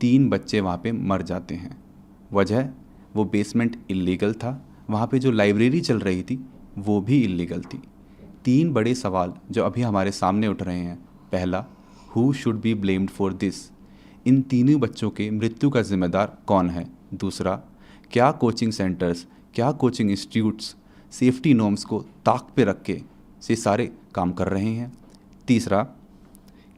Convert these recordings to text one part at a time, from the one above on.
3 बच्चे वहाँ पे मर जाते हैं। वजह, वो बेसमेंट इल्लीगल था, वहाँ पे जो लाइब्रेरी चल रही थी वो भी इल्लीगल थी। 3 बड़े सवाल जो अभी हमारे सामने उठ रहे हैं। पहला, who should be blamed for this, इन तीनों बच्चों के मृत्यु का जिम्मेदार कौन है। दूसरा, क्या कोचिंग सेंटर्स, क्या कोचिंग इंस्टीट्यूट्स सेफ्टी नॉर्म्स को ताक पे रख के से सारे काम कर रहे हैं। तीसरा,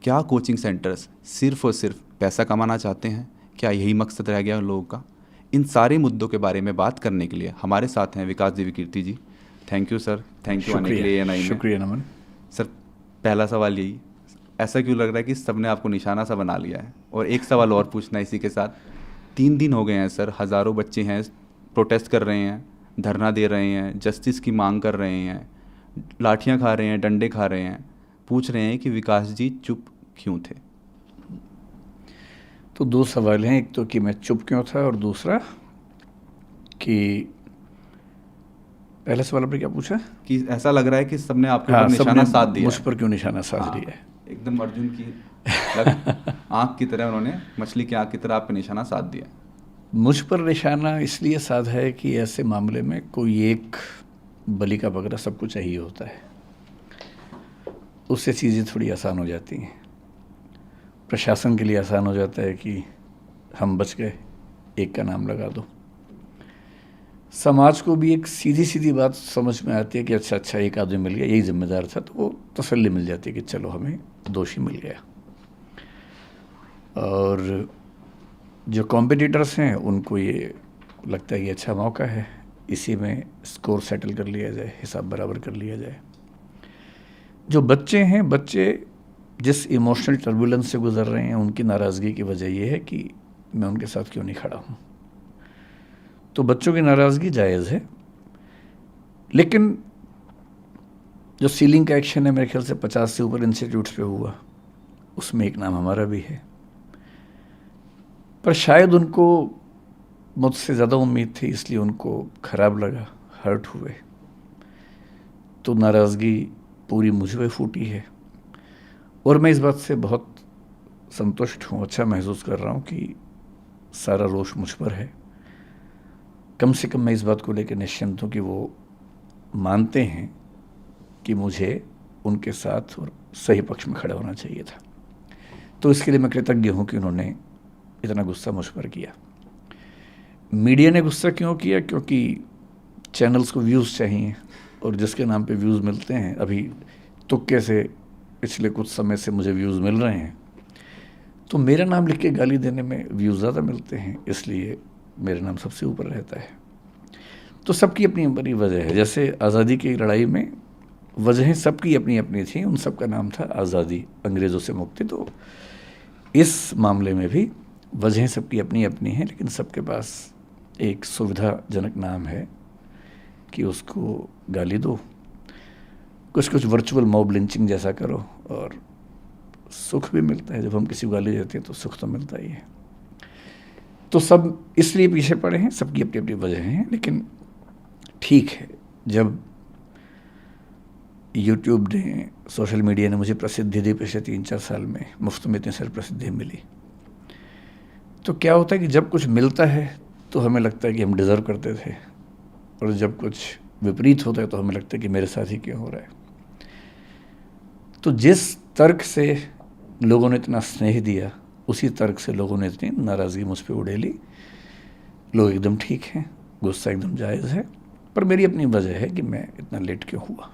क्या कोचिंग सेंटर्स सिर्फ़ और सिर्फ पैसा कमाना चाहते हैं, क्या यही मकसद रह गया उन लोगों का। इन सारे मुद्दों के बारे में बात करने के लिए हमारे साथ हैं Vikas Devi Kirti ji. Thank you sir, thank you आने के लिए ANI में। शुक्रिया नमन। सर, पहला सवाल यही, ऐसा क्यों लग रहा है कि सबने आपको निशाना सा बना लिया है। और एक सवाल और पूछना है इसी के साथ, 3 दिन हो गए हैं सर, हज़ारों बच्चे हैं, प्रोटेस्ट कर रहे हैं, धरना दे रहे हैं, जस्टिस की मांग कर रहे हैं, लाठियां खा रहे हैं, डंडे खा रहे हैं, पूछ रहे हैं कि विकास जी चुप क्यों थे। तो 2 सवाल हैं, एक तो कि मैं चुप क्यों था और दूसरा कि पहला सवाल आपने क्या पूछा कि ऐसा लग रहा है कि सबने आपके ऊपर निशाना साध दिया मुझ पर क्यों निशाना साध दिया है। एकदम अर्जुन की आँख की तरह, उन्होंने मछली की आँख की तरह आप पे निशाना साध दिया। मुझ पर निशाना इसलिए साधा है कि ऐसे मामले में कोई एक बलि का बकरा सबको चाहिए होता है, उससे चीज़ें थोड़ी आसान हो जाती हैं। प्रशासन के लिए आसान हो जाता है कि हम बच गए, एक का नाम लगा दो। समाज को भी एक सीधी सीधी बात समझ में आती है कि अच्छा एक आदमी मिल गया, यही जिम्मेदार था, तो वो तसल्ली मिल जाती है कि चलो हमें दोषी मिल गया। और जो कॉम्पिटिटर्स हैं उनको ये लगता है कि अच्छा मौका है, इसी में स्कोर सेटल कर लिया जाए, हिसाब बराबर कर लिया जाए। जो बच्चे हैं, बच्चे जिस इमोशनल टर्बुलेंस से गुजर रहे हैं, उनकी नाराज़गी की वजह यह है कि मैं उनके साथ क्यों नहीं खड़ा हूँ। तो बच्चों की नाराज़गी जायज़ है, लेकिन जो सीलिंग का एक्शन है मेरे ख्याल से 50 से ऊपर इंस्टीट्यूट्स पे हुआ, उसमें एक नाम हमारा भी है। पर शायद उनको मुझसे ज़्यादा उम्मीद थी, इसलिए उनको ख़राब लगा, हर्ट हुए, तो नाराज़गी पूरी मुझ पे फूटी है। और मैं इस बात से बहुत संतुष्ट हूँ, अच्छा महसूस कर रहा हूँ कि सारा रोष मुझ पर है। कम से कम मैं इस बात को लेकर निश्चिंत हूँ कि वो मानते हैं कि मुझे उनके साथ और सही पक्ष में खड़ा होना चाहिए था। तो इसके लिए मैं कृतज्ञ हूँ कि उन्होंने इतना गुस्सा मुझ पर किया। मीडिया ने गुस्सा क्यों किया? क्योंकि चैनल्स को व्यूज़ चाहिए, और जिसके नाम पे व्यूज़ मिलते हैं, अभी तुक्के से पिछले कुछ समय से मुझे व्यूज़ मिल रहे हैं, तो मेरा नाम लिख के गाली देने में व्यूज़ ज़्यादा मिलते हैं, इसलिए मेरा नाम सबसे ऊपर रहता है। तो सबकी अपनी अपनी वजह है। जैसे आज़ादी की लड़ाई में वजहें सबकी अपनी अपनी थी, उन सब का नाम था आज़ादी, अंग्रेज़ों से मुक्ति। तो इस मामले में भी वजहें सबकी अपनी अपनी हैं, लेकिन सबके पास एक सुविधाजनक नाम है कि उसको गाली दो, कुछ वर्चुअल मॉब लिंचिंग जैसा करो, और सुख भी मिलता है। जब हम किसी को गाली देते हैं तो सुख तो मिलता ही है। तो सब इसलिए पीछे पड़े हैं, सबकी अपनी अपनी वजह हैं। लेकिन ठीक है, जब यूट्यूब ने, सोशल मीडिया ने मुझे प्रसिद्धि दी पिछले 3-4 साल में, मुफ्त में इतनी सारी प्रसिद्धि मिली, तो क्या होता है कि जब कुछ मिलता है तो हमें लगता है कि हम डिज़र्व करते थे, और जब कुछ विपरीत होता है तो हमें लगता है कि मेरे साथ ही क्यों हो रहा है। तो जिस तर्क से लोगों ने इतना स्नेह दिया, उसी तर्क से लोगों ने इतनी नाराज़गी मुझ पर उड़ेली। लोग एकदम ठीक हैं, गुस्सा एकदम जायज़ है, पर मेरी अपनी वजह है कि मैं इतना लेट क्यों हुआ।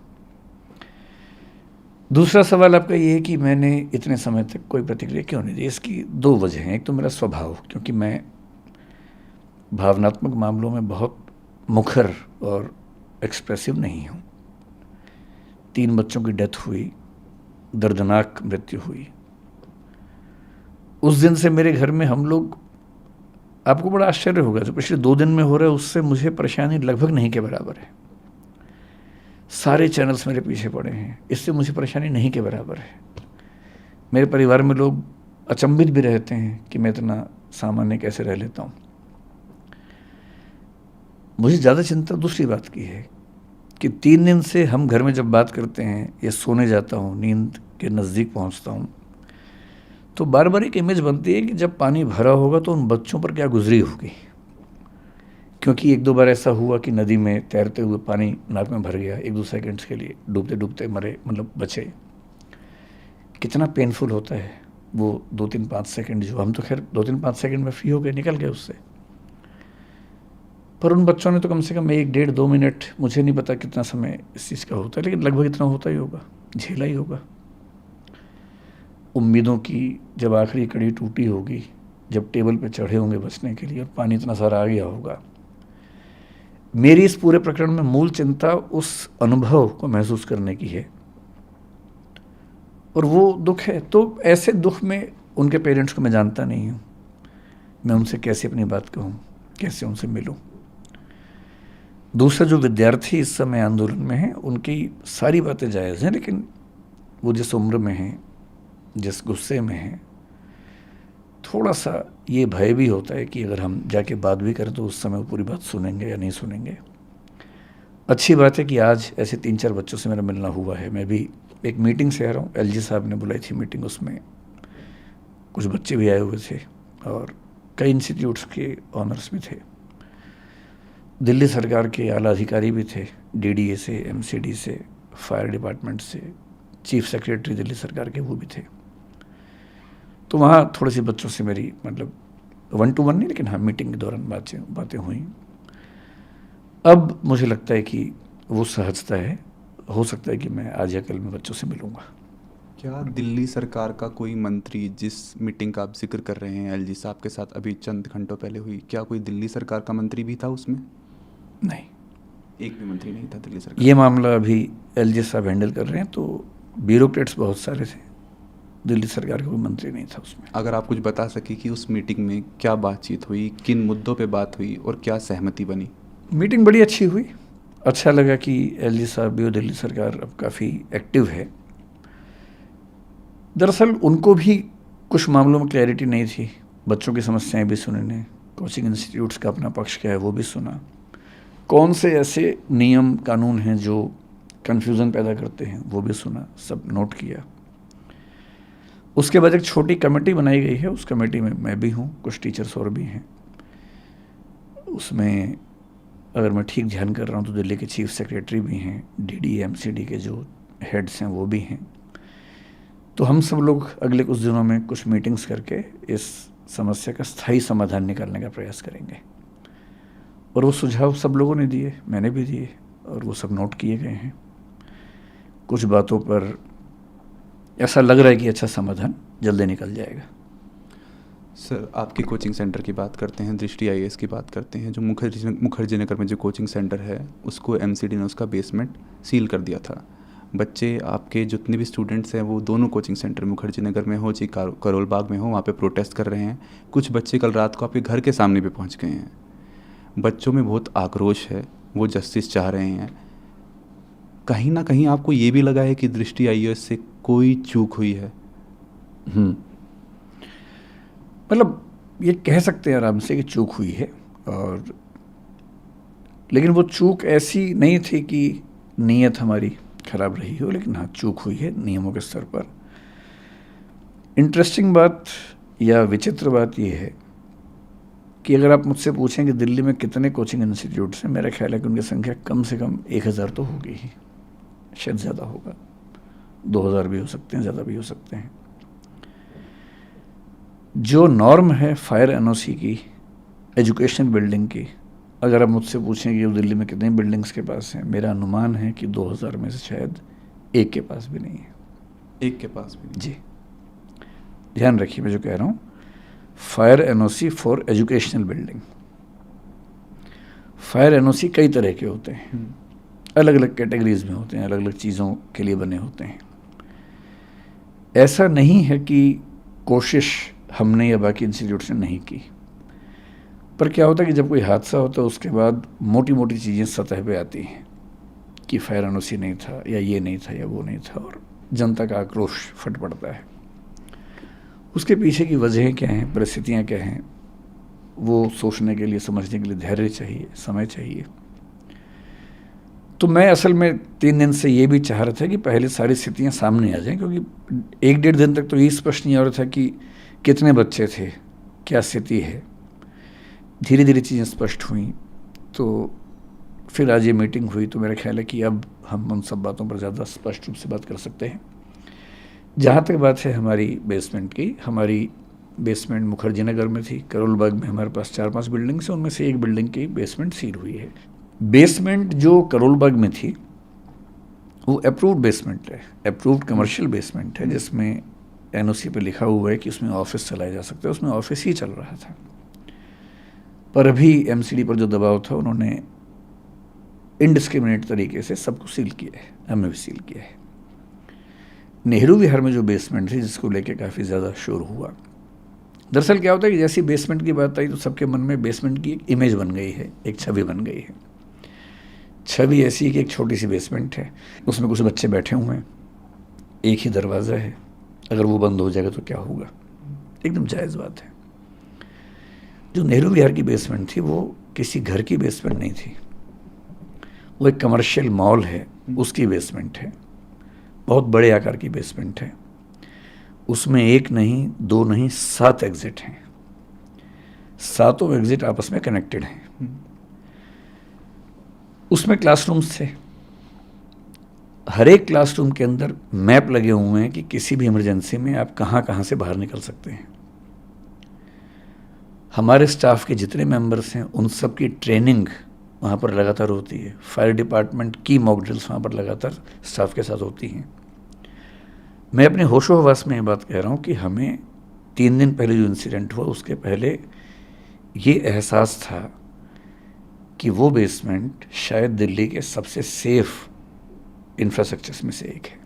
दूसरा सवाल आपका ये है कि मैंने इतने समय तक कोई प्रतिक्रिया क्यों नहीं दी। इसकी 2 वजह हैं। एक तो मेरा स्वभाव, क्योंकि मैं भावनात्मक मामलों में बहुत मुखर और एक्सप्रेसिव नहीं हूँ। 3 बच्चों की डेथ हुई, दर्दनाक मृत्यु हुई, उस दिन से मेरे घर में हम लोग, आपको बड़ा आश्चर्य होगा, जो पिछले 2 दिन में हो रहा है उससे मुझे परेशानी लगभग नहीं के बराबर है। सारे चैनल्स मेरे पीछे पड़े हैं, इससे मुझे परेशानी नहीं के बराबर है। मेरे परिवार में लोग अचंभित भी रहते हैं कि मैं इतना सामान्य कैसे रह लेता हूँ। मुझे ज़्यादा चिंता दूसरी बात की है कि 3 दिन से हम घर में जब बात करते हैं या सोने जाता हूँ, नींद के नज़दीक पहुँचता हूँ, तो बार बार एक इमेज बनती है कि जब पानी भरा होगा तो उन बच्चों पर क्या गुजरी होगी, क्योंकि एक दो बार ऐसा हुआ कि नदी में तैरते हुए पानी नाक में भर गया, 1-2 सेकंड्स के लिए डूबते डूबते मरे, मतलब बचे। कितना पेनफुल होता है वो 2-3-5 सेकंड, जो हम तो खैर 2-3-5 सेकंड में फ्री हो गए, निकल गए उससे, पर उन बच्चों ने तो कम से कम 1-1.5-2 मिनट, मुझे नहीं पता कितना समय इस चीज़ का होता है, लेकिन लगभग इतना होता ही होगा, झेला ही होगा। उम्मीदों की जब आखिरी कड़ी टूटी होगी, जब टेबल पे चढ़े होंगे बचने के लिए और पानी इतना सारा आ गया होगा। मेरी इस पूरे प्रकरण में मूल चिंता उस अनुभव को महसूस करने की है, और वो दुख है। तो ऐसे दुख में उनके पेरेंट्स को मैं जानता नहीं हूँ, मैं उनसे कैसे अपनी बात कहूँ, कैसे उनसे मिलूँ। दूसरा, जो विद्यार्थी इस समय आंदोलन में हैं, उनकी सारी बातें जायज़ हैं, लेकिन वो जिस उम्र में हैं, जिस गुस्से में हैं, थोड़ा सा ये भय भी होता है कि अगर हम जाके बात भी करें तो उस समय वो पूरी बात सुनेंगे या नहीं सुनेंगे। अच्छी बात है कि आज ऐसे 3-4 बच्चों से मेरा मिलना हुआ है। मैं भी एक मीटिंग से आ रहा हूँ, एलजी साहब ने बुलाई थी मीटिंग, उसमें कुछ बच्चे भी आए हुए थे और कई इंस्टीट्यूट्स के ऑनर्स भी थे, दिल्ली सरकार के आला अधिकारी भी थे, डीडीए से, एमसीडी से, फायर डिपार्टमेंट से, चीफ सेक्रेटरी दिल्ली सरकार के वो भी थे। तो वहाँ थोड़ी सी बच्चों से मेरी, मतलब 1-to-1 नहीं, लेकिन हाँ मीटिंग के दौरान बातें हुई। अब मुझे लगता है कि वो सहजता है, हो सकता है कि मैं आज या कल में बच्चों से मिलूँगा। क्या दिल्ली सरकार का कोई मंत्री, जिस मीटिंग का आप जिक्र कर रहे हैं एलजी साहब के साथ अभी चंद घंटों पहले हुई, क्या कोई दिल्ली सरकार का मंत्री भी था उसमें? नहीं, एक भी मंत्री नहीं था दिल्ली सरकार। ये मामला अभी एलजी साहब हैंडल कर रहे हैं, तो ब्यूरोक्रेट्स बहुत सारे थे, दिल्ली सरकार का कोई मंत्री नहीं था उसमें। अगर आप कुछ बता सके कि उस मीटिंग में क्या बातचीत हुई, किन मुद्दों पे बात हुई और क्या सहमति बनी? मीटिंग बड़ी अच्छी हुई, अच्छा लगा कि एलजी साहब भी और दिल्ली सरकार अब काफ़ी एक्टिव है। दरअसल उनको भी कुछ मामलों में क्लैरिटी नहीं थी, बच्चों की समस्याएं भी सुनी ने, कोचिंग इंस्टीट्यूट्स का अपना पक्ष क्या है वो भी सुना, कौन से ऐसे नियम कानून हैं जो कन्फ्यूज़न पैदा करते हैं वो भी सुना, सब नोट किया। उसके बाद एक छोटी कमेटी बनाई गई है, उस कमेटी में मैं भी हूँ, कुछ टीचर्स और भी हैं। उसमें अगर मैं ठीक ध्यान कर रहा हूँ तो दिल्ली के चीफ सेक्रेटरी भी हैं, डीडीए एमसीडी के जो हेड्स हैं वो भी हैं। तो हम सब लोग अगले कुछ दिनों में कुछ मीटिंग्स करके इस समस्या का स्थायी समाधान निकालने का प्रयास करेंगे, और वो सुझाव सब लोगों ने दिए, मैंने भी दिए, और वो सब नोट किए गए हैं। कुछ बातों पर ऐसा लग रहा है कि अच्छा समाधान जल्दी निकल जाएगा। सर, आपके कोचिंग सेंटर की बात करते हैं, दृष्टि आईएएस की बात करते हैं, जो मुखर्जी नगर में जो कोचिंग सेंटर है उसको एमसीडी ने उसका बेसमेंट सील कर दिया था। बच्चे आपके जितने भी स्टूडेंट्स हैं वो दोनों कोचिंग सेंटर मुखर्जी नगर में हो चाहे करोल बाग में हो, वहाँ पे प्रोटेस्ट कर रहे हैं। कुछ बच्चे कल रात को आपके घर के सामने भी पहुँच गए हैं। बच्चों में बहुत आक्रोश है, वो जस्टिस चाह रहे हैं। कहीं ना कहीं आपको ये भी लगा है कि दृष्टि आईएएस से कोई चूक हुई है? मतलब ये कह सकते हैं आराम से कि चूक हुई है, और लेकिन वो चूक ऐसी नहीं थी कि नीयत हमारी खराब रही हो, लेकिन हाँ चूक हुई है नियमों के स्तर पर। इंटरेस्टिंग बात या विचित्र बात ये है कि अगर आप मुझसे पूछें कि दिल्ली में कितने कोचिंग इंस्टीट्यूट्स हैं, मेरा ख्याल है कि उनकी संख्या कम से कम 1000 तो होगी ही, शायद ज़्यादा होगा, 2000 भी हो सकते हैं, ज़्यादा भी हो सकते हैं। जो नॉर्म है फायर एनओसी की, एजुकेशनल बिल्डिंग की, अगर आप मुझसे पूछें कि वो दिल्ली में कितनी बिल्डिंग्स के पास हैं, मेरा अनुमान है कि 2000 में से शायद एक के पास भी नहीं है। एक के पास भी नहीं? जी, ध्यान रखिए मैं जो कह रहा हूँ, fire NOC for educational building. Fire NOC कई तरह के होते हैं, अलग अलग कैटेगरीज में होते हैं, अलग अलग चीज़ों के लिए बने होते हैं। ऐसा नहीं है कि कोशिश हमने या बाकी इंस्टीट्यूट्स ने नहीं की, पर क्या होता है कि जब कोई हादसा होता है उसके बाद मोटी मोटी चीज़ें सतह पे आती हैं कि फायर एनओसी नहीं था, या ये नहीं था, या वो नहीं था, और जनता का आक्रोश फट पड़ता है। उसके पीछे की वजहें क्या हैं, परिस्थितियाँ क्या हैं, वो सोचने के लिए, समझने के लिए धैर्य चाहिए, समय चाहिए। तो मैं असल में 3 दिन से ये भी चाह रहा था कि पहले सारी स्थितियाँ सामने आ जाएं, क्योंकि 1-1.5 दिन तक तो ये स्पष्ट नहीं हो रहा था कि कितने बच्चे थे, क्या स्थिति है। धीरे धीरे चीज़ें स्पष्ट हुई, तो फिर आज ये मीटिंग हुई, तो मेरा ख्याल है कि अब हम उन सब बातों पर ज़्यादा स्पष्ट रूप से बात कर सकते हैं। जहाँ तक बात है हमारी बेसमेंट की, हमारी बेसमेंट मुखर्जी नगर में थी। करोल बाग में हमारे पास 4-5 बिल्डिंग्स हैं, उनमें से एक बिल्डिंग की बेसमेंट सील हुई है। बेसमेंट जो करोल बाग में थी वो अप्रूव्ड बेसमेंट है, अप्रूव्ड कमर्शियल बेसमेंट है, जिसमें एनओसी पे लिखा हुआ है कि उसमें ऑफिस चलाया जा सकता है। उसमें ऑफिस ही चल रहा था, पर अभी एमसीडी पर जो दबाव था उन्होंने इनडिस्क्रिमिनेट तरीके से सबको सील किया है, हमें भी सील किया है। नेहरू विहार में जो बेसमेंट थी, जिसको लेके काफ़ी ज़्यादा शोर हुआ, दरअसल क्या होता है कि जैसी बेसमेंट की बात आई तो सबके मन में बेसमेंट की एक इमेज बन गई है, एक छवि बन गई है। छवि ऐसी है कि एक छोटी सी बेसमेंट है, उसमें कुछ बच्चे बैठे हुए हैं, एक ही दरवाज़ा है, अगर वो बंद हो जाएगा तो क्या होगा। एकदम जायज़ बात है। जो नेहरू विहार की बेसमेंट थी वो किसी घर की बेसमेंट नहीं थी, वो एक कमर्शियल मॉल है, उसकी बेसमेंट है। बहुत बड़े आकार की बेसमेंट है, उसमें 1 नहीं 2 नहीं 7 एग्जिट हैं। 7 एग्जिट आपस में कनेक्टेड हैं। उसमें क्लासरूम्स थे, हर एक क्लासरूम के अंदर मैप लगे हुए हैं कि किसी भी इमरजेंसी में आप कहाँ कहाँ से बाहर निकल सकते हैं। हमारे स्टाफ के जितने मेंबर्स हैं उन सब की ट्रेनिंग वहाँ पर लगातार होती है। फायर डिपार्टमेंट की मॉक ड्रिल्स वहाँ पर लगातार स्टाफ के साथ होती हैं। मैं अपने होशो हवास में ये बात कह रहा हूँ कि हमें 3 दिन पहले जो इंसिडेंट हुआ उसके पहले ये एहसास था कि वो बेसमेंट शायद दिल्ली के सबसे सेफ इंफ्रास्ट्रक्चर्स में से एक है,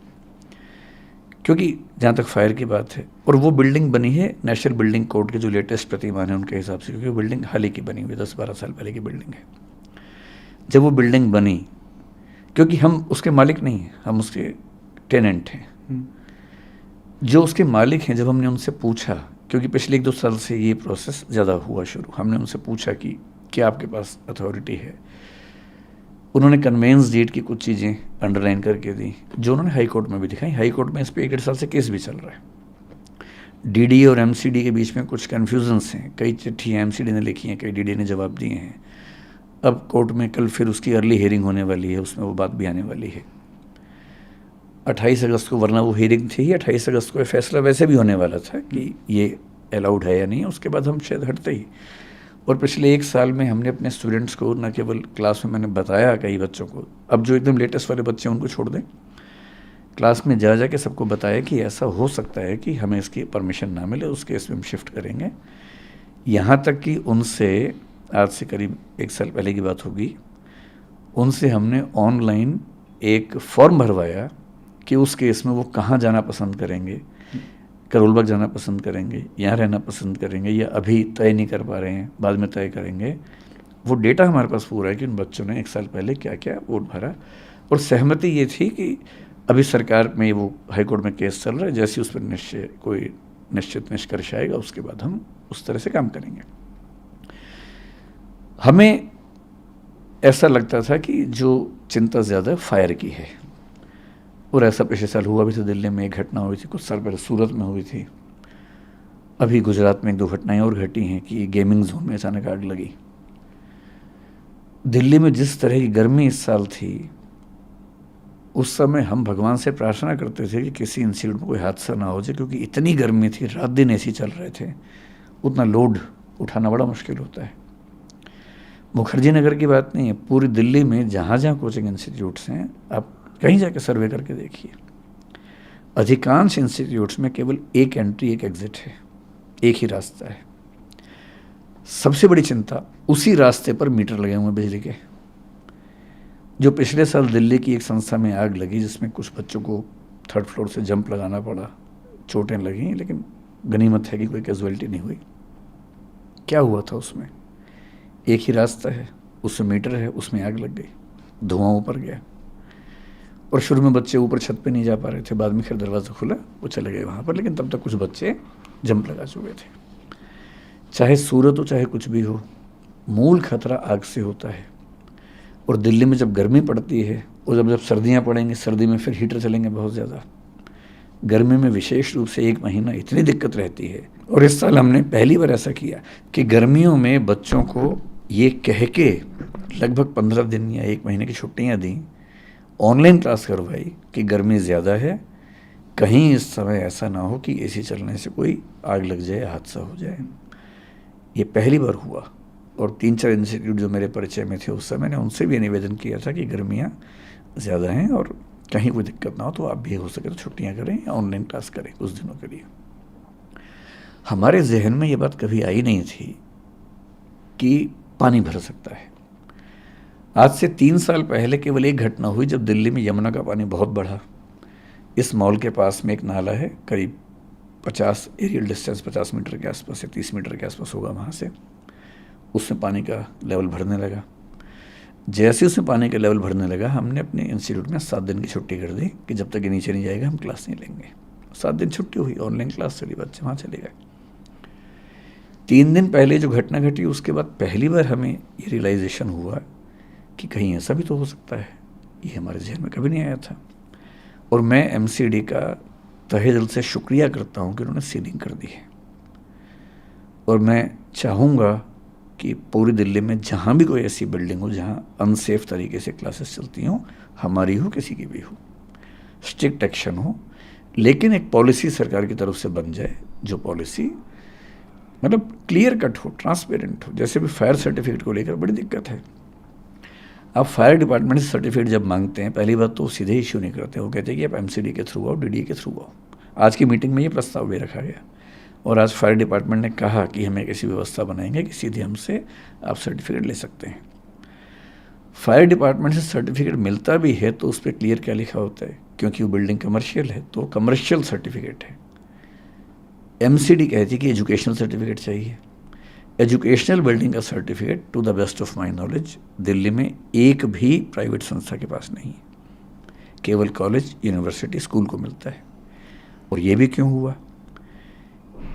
क्योंकि जहाँ तक फायर की बात है, और वो बिल्डिंग बनी है नेशनल बिल्डिंग कोड के जो लेटेस्ट प्रतिमान है उनके हिसाब से, क्योंकि वो बिल्डिंग हाल ही की बनी हुई 10-12 साल पहले की बिल्डिंग है। जब वो बिल्डिंग बनी, क्योंकि हम उसके मालिक नहीं हैं, हम उसके टेनेंट हैं, जो उसके मालिक हैं, जब हमने उनसे पूछा, क्योंकि पिछले 1-2 साल से ये प्रोसेस ज़्यादा हुआ शुरू, हमने उनसे पूछा कि क्या आपके पास अथॉरिटी है। उन्होंने कन्वेंस डीड की कुछ चीज़ें अंडरलाइन करके दी, जो उन्होंने हाई कोर्ट में भी दिखाई। हाई कोर्ट में इस पर 1-1.5 साल से केस भी चल रहा है। डीडी और एमसीडी के बीच में कुछ कन्फ्यूजन्स हैं, कई चिट्ठियाँ एमसीडी ने लिखी हैं, कई डीडी ने जवाब दिए हैं। अब कोर्ट में कल फिर उसकी अर्ली हियरिंग होने वाली है, उसमें वो बात भी आने वाली है 28 अगस्त को, वरना वो हियरिंग थी ही 28 अगस्त को। फैसला वैसे भी होने वाला था कि ये अलाउड है या नहीं, उसके बाद हम शायद हटते ही। और पिछले 1 साल में हमने अपने स्टूडेंट्स को न केवल क्लास में मैंने बताया कई बच्चों को, अब जो एकदम लेटेस्ट वाले बच्चे हैं उनको छोड़ दें, क्लास में जा जा के सबको बताया कि ऐसा हो सकता है कि हमें इसकी परमिशन ना मिले, उस केस में हम शिफ्ट करेंगे। यहाँ तक कि उनसे आज से करीब 1 साल पहले की बात होगी, उनसे हमने ऑनलाइन एक फॉर्म भरवाया कि उस केस में वो कहाँ जाना पसंद करेंगे, करोल बाग जाना पसंद करेंगे, यहाँ रहना पसंद करेंगे, या अभी तय नहीं कर पा रहे हैं, बाद में तय करेंगे। वो डेटा हमारे पास पूरा है कि उन बच्चों ने 1 साल पहले क्या क्या वोट भरा, और सहमति ये थी कि अभी सरकार में वो हाई कोर्ट में केस चल रहा है, जैसे उस पर कोई निश्चित निष्कर्ष आएगा उसके बाद हम उस तरह से काम करेंगे। हमें ऐसा लगता था कि जो चिंता ज़्यादा फायर की है, और ऐसा पिछले साल हुआ भी था। दिल्ली में एक घटना हुई थी, कुछ साल पहले सूरत में हुई थी, अभी गुजरात में 1-2 घटनाएं और घटी हैं कि गेमिंग जोन में अचानक आग लगी। दिल्ली में जिस तरह की गर्मी इस साल थी, उस समय हम भगवान से प्रार्थना करते थे कि किसी इंसिडेंट में कोई हादसा ना हो जाए, क्योंकि इतनी गर्मी थी, रात दिन एसी चल रहे थे, उतना लोड उठाना बड़ा मुश्किल होता है। मुखर्जी नगर की बात नहीं है, पूरी दिल्ली में जहाँ जहाँ कोचिंग इंस्टीट्यूट्स हैं, आप कहीं जाके सर्वे करके देखिए, अधिकांश इंस्टीट्यूट्स में केवल एक एंट्री एक एग्जिट है, एक ही रास्ता है। सबसे बड़ी चिंता, उसी रास्ते पर मीटर लगे हुए हैं बिजली के। जो पिछले साल दिल्ली की एक संस्था में आग लगी, जिसमें कुछ बच्चों को 3rd फ्लोर से जंप लगाना पड़ा, चोटें लगी, लेकिन गनीमत है कि कोई कैजुअलिटी नहीं हुई। क्या हुआ था उसमें? एक ही रास्ता है, उसमें मीटर है, उसमें आग लग गई, धुआं ऊपर गया, और शुरू में बच्चे ऊपर छत पे नहीं जा पा रहे थे, बाद में खैर दरवाज़ा खुला, वो चले गए वहाँ पर, लेकिन तब तक कुछ बच्चे जंप लगा चुके थे। चाहे सूरत हो चाहे कुछ भी हो, मूल खतरा आग से होता है। और दिल्ली में जब गर्मी पड़ती है और जब सर्दियाँ पड़ेंगी, सर्दी में फिर हीटर चलेंगे बहुत ज़्यादा, गर्मी में विशेष रूप से 1 महीना इतनी दिक्कत रहती है। और इस साल हमने पहली बार ऐसा किया कि गर्मियों में बच्चों को ये कह के लगभग 15 दिन या 1 महीने की छुट्टियां दी, ऑनलाइन क्लास करवाई कि गर्मी ज़्यादा है, कहीं इस समय ऐसा ना हो कि एसी चलने से कोई आग लग जाए, हादसा हो जाए। ये पहली बार हुआ। और 3-4 इंस्टीट्यूट जो मेरे परिचय में थे उस समय, मैंने उनसे भी निवेदन किया था कि गर्मियाँ ज़्यादा हैं और कहीं कोई दिक्कत ना हो तो आप भी हो सके तो छुट्टियाँ करें या ऑनलाइन क्लास करें कुछ दिनों के लिए। हमारे जहन में ये बात कभी आई नहीं थी कि पानी भर सकता है। आज से 3 साल पहले केवल एक घटना हुई जब दिल्ली में यमुना का पानी बहुत बढ़ा। इस मॉल के पास में एक नाला है, करीब 50 एरियल डिस्टेंस 50 मीटर के आसपास या 30 मीटर के आसपास होगा वहाँ से, उसमें पानी का लेवल भरने लगा। जैसे उसमें पानी का लेवल भरने लगा, हमने अपने इंस्टीट्यूट में 7 दिन की छुट्टी कर दी कि जब तक ये नीचे नहीं जाएगा हम क्लास नहीं लेंगे। 7 दिन छुट्टी हुई, ऑनलाइन क्लास चली, बच्चे वहाँ चले गए। 3 दिन पहले जो घटना घटी उसके बाद पहली बार हमें ये रियलाइजेशन हुआ कि कहीं ऐसा भी तो हो सकता है। ये हमारे जहन में कभी नहीं आया था। और मैं एमसीडी का तहे दिल से शुक्रिया करता हूँ कि उन्होंने सीलिंग कर दी है। और मैं चाहूँगा कि पूरी दिल्ली में जहाँ भी कोई ऐसी बिल्डिंग हो जहाँ अनसेफ तरीके से क्लासेस चलती हों, हमारी हो किसी की भी हो, स्ट्रिक्ट एक्शन हो, लेकिन एक पॉलिसी सरकार की तरफ से बन जाए जो पॉलिसी मतलब क्लियर कट हो, ट्रांसपेरेंट हो। जैसे भी फायर सर्टिफिकेट को लेकर बड़ी दिक्कत है। आप फायर डिपार्टमेंट से सर्टिफिकेट जब मांगते हैं, पहली बात तो सीधे इश्यू नहीं करते, वो कहते हैं कि आप एमसीडी के थ्रू आओ, डीडीए के थ्रू आओ। आज की मीटिंग में ये प्रस्ताव भी रखा गया और आज फायर डिपार्टमेंट ने कहा कि हमें ऐसी व्यवस्था बनाएंगे कि सीधे हमसे आप सर्टिफिकेट ले सकते हैं। फायर डिपार्टमेंट से सर्टिफिकेट मिलता भी है तो उस पर क्लियर क्या लिखा होता है, क्योंकि वो बिल्डिंग कमर्शियल है तो कमर्शियल सर्टिफिकेट है। एमसीडी कहती है कि एजुकेशनल सर्टिफिकेट चाहिए। एजुकेशनल बिल्डिंग का certificate to the best of my knowledge Delhi में एक भी प्राइवेट संस्था के पास नहीं है, केवल कॉलेज, यूनिवर्सिटी, स्कूल को मिलता है। और ये भी क्यों हुआ?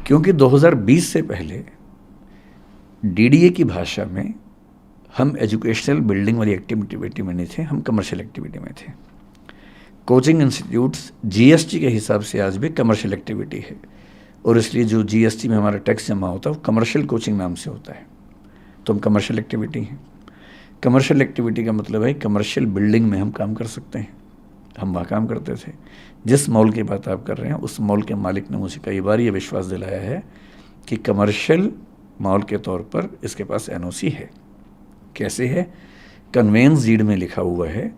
क्योंकि 2020 से पहले डीडीए की भाषा में हम एजुकेशनल बिल्डिंग वाली एक्टिविटी में नहीं थे, हम कमर्शियल एक्टिविटी में थे। कोचिंग इंस्टीट्यूट्स जीएसटी के हिसाब से आज भी कमर्शियल एक्टिविटी है और इसलिए जो जीएसटी में हमारा टैक्स जमा होता है वो कमर्शियल कोचिंग नाम से होता है, तो हम कमर्शियल एक्टिविटी हैं। कमर्शियल एक्टिविटी का मतलब है कमर्शियल बिल्डिंग में हम काम कर सकते हैं। हम वहाँ काम करते थे। जिस मॉल की बात आप कर रहे हैं उस मॉल के मालिक ने मुझे कई बार ये विश्वास दिलाया है कि कमर्शियल मॉल के तौर पर इसके पास एनओसी है। कैसे है? कन्वेंस डीड में लिखा हुआ है,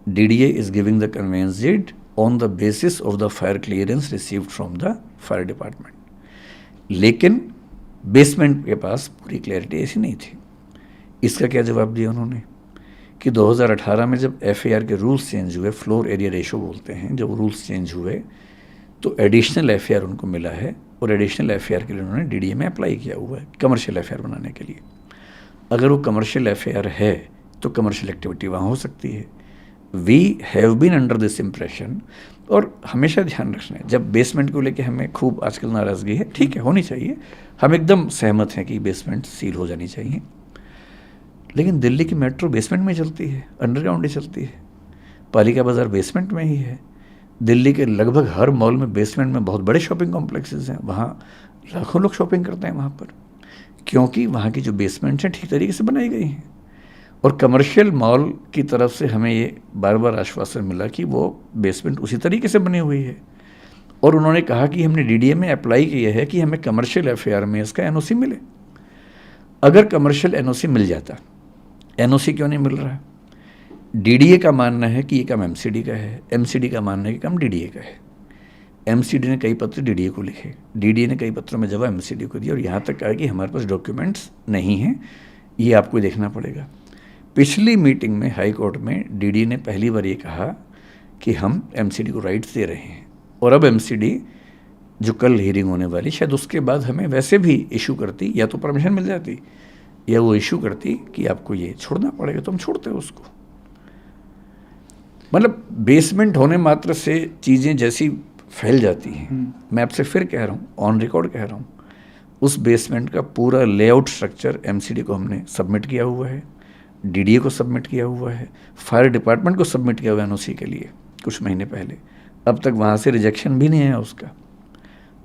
DDA is giving the conveyance deed on the basis of the fire clearance received from the fire department. लेकिन बेसमेंट के पास पूरी क्लैरिटी ऐसी नहीं थी। इसका क्या जवाब दिया उन्होंने कि 2018 में जब एफएआर के रूल्स चेंज हुए, फ्लोर एरिया रेशो बोलते हैं, जब रूल्स चेंज हुए तो एडिशनल एफएआर उनको मिला है और एडिशनल एफएआर के लिए उन्होंने डीडीए में अप्लाई किया हुआ है कमर्शियल एफएआर बनाने के लिए। अगर वो कमर्शियल एफएआर है तो कमर्शियल एक्टिविटी वहाँ हो सकती है। We have been under this impression. और हमेशा ध्यान रखना है, जब बेसमेंट को लेके हमें खूब आजकल नाराज़गी है, ठीक है होनी चाहिए, हम एकदम सहमत हैं कि बेसमेंट सील हो जानी चाहिए, लेकिन दिल्ली की मेट्रो बेसमेंट में चलती है, अंडरग्राउंड ही चलती है। पालिका बाज़ार बेसमेंट में ही है। दिल्ली के लगभग हर मॉल में बेसमेंट में बहुत बड़े शॉपिंग कॉम्प्लेक्सेस हैं, वहाँ लाखों लोग शॉपिंग करते हैं वहाँ पर, क्योंकि वहाँ की जो बेसमेंट्स हैं ठीक तरीके से बनाई गई हैं। और कमर्शियल मॉल की तरफ से हमें ये बार बार आश्वासन मिला कि वो बेसमेंट उसी तरीके से बनी हुई है। और उन्होंने कहा कि हमने डीडीए में अप्लाई किया है कि हमें कमर्शियल एफएआर में इसका एनओसी मिले। अगर कमर्शियल एनओसी मिल जाता, एनओसी क्यों नहीं मिल रहा? डीडीए का मानना है कि ये काम एमसीडी का है, एमसीडी का मानना है कि काम डीडीए का है। एमसीडी ने कई पत्र डीडीए को लिखे, डीडीए ने कई पत्रों में जवाब एमसीडी को दिया और यहाँ तक कहा कि हमारे पास डॉक्यूमेंट्स नहीं हैं, ये आपको देखना पड़ेगा। पिछली मीटिंग में हाई कोर्ट में डीडीए ने पहली बार ये कहा कि हम एमसीडी को राइट्स दे रहे हैं और अब एमसीडी जो कल हियरिंग होने वाली शायद उसके बाद हमें वैसे भी इशू करती, या तो परमिशन मिल जाती या वो इशू करती कि आपको ये छोड़ना पड़ेगा, तो हम छोड़ते उसको। मतलब बेसमेंट होने मात्र से चीज़ें जैसी फैल जाती हैं। मैं आपसे फिर कह रहा हूँ, ऑन रिकॉर्ड कह रहा हूँ, उस बेसमेंट का पूरा लेआउट स्ट्रक्चर एमसीडी को हमने सबमिट किया हुआ है। डीडीए को सबमिट किया हुआ है, फायर डिपार्टमेंट को सबमिट किया हुआ है एनओसी के लिए कुछ महीने पहले। अब तक वहाँ से रिजेक्शन भी नहीं आया उसका।